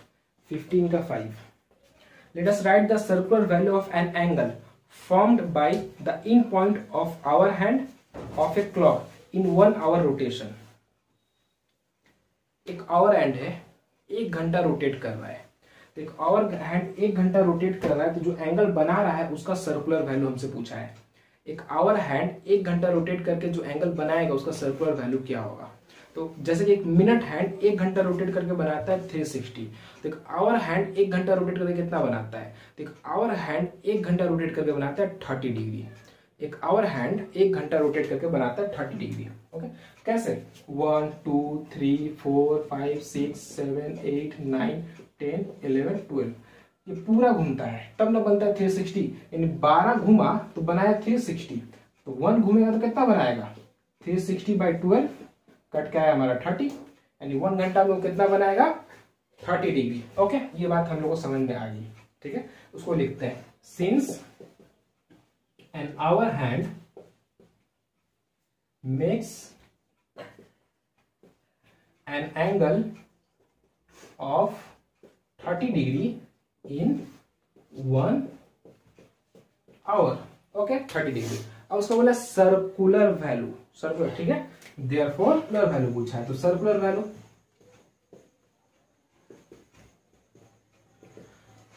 S1: 15 का 5। Let us write the circular value of an angle formed by the in point of our hand of a clock in 1 hour rotation। एक आवर हैंड है, 1 घंटा रोटेट कर रहा है। तो एक आवर हैंड 1 घंटा रोटेट कर रहा है, तो जो एंगल बना रहा है उसका सर्कुलर वैल्यू हमसे पूछा है। एक आवर हैंड 1 घंटा रोटेट करके जो एंगल बनाएगा उसका सर्कुलर वैल्यू क्या होगा। तो जैसे कि एक मिनट हैंड 1 घंटा रोटेट करके बनाता है 360, तो एक आवर हैंड 1 घंटा रोटेट करके कितना बनाता है, तो एक आवर हैंड 1 घंटा रोटेट करके बनाता है 30 डिग्री। एक आवर हैंड 1 घंटा रोटेट करके बनाता है 30 डिग्री। ओके, कैसे? 1 2 3 4 5 6 7 8 9 10 11 12, ये पूरा घूमता है तब ना बनता है 360। यानी 12 घूमा तो बनाया 360, तो 1 घूमेगा तो कितना बनाएगा 360 बाई 12, कट क्या है हमारा 30, यानी 1 घंटा में कितना बनाएगा 30 डिग्री। ओके, ये बात हम लोग को समझ में आ गई। ठीक है, उसको लिखते हैं, since an hour hand makes an angle of 30 degree in 1 hour. Okay, 30 degree. अब उसको बोला सर्कुलर वैल्यू, सर्कुलर, ठीक है, देयरफॉर सर्कुलर वैल्यू पूछा है, तो सर्कुलर वैल्यू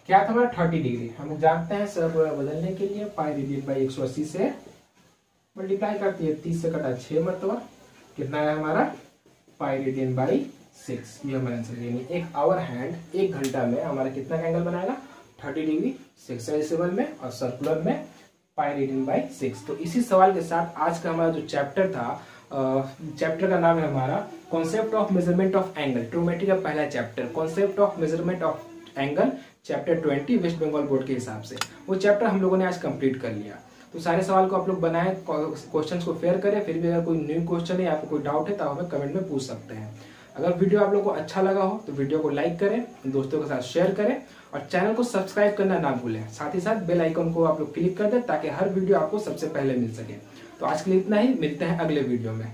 S1: क्या था हमारा 30 डिग्री। हम लोग जानते हैं सर्कुलर बदलने के लिए पाई डिवाइडेड बाई 180 से मल्टीप्लाई करती है, 30 से कटा 6 मरतबा, कितना है हमारा पाई डिवाइडेड बाई 6। ये हमारा आंसर है। एक आवर हैंड 1 घंटा में हमारा कितना एंगल बनाएगा 30 डिग्री 6 में, और सर्कुलर में पाई डिवाइडेड बाई 6। तो इसी सवाल के साथ आज का हमारा जो चैप्टर था, चैप्टर का नाम है हमारा concept of measurement of angle, trigonometry का पहला chapter, concept of measurement of angle, chapter 20 West Bengal board के हिसाब से। वो चैप्टर हम लोगों ने आज कंप्लीट कर लिया। तो सारे सवाल को आप लोग बनाए, क्वेश्चंस को फेयर करें। फिर भी अगर कोई न्यू क्वेश्चन है, आपको कोई डाउट है तो हमें कमेंट में पूछ सकते हैं। अगर वीडियो आप लोग को अच्छा लगा हो तो वीडियो को लाइक करें, दोस्तों के साथ शेयर करें, और चैनल को सब्सक्राइब करना ना भूलें। साथ ही साथ बेल आइकन को आप लोग क्लिक कर दें ताकि हर वीडियो आपको सबसे पहले मिल सके। तो आज के लिए इतना ही, मिलते हैं अगले वीडियो में।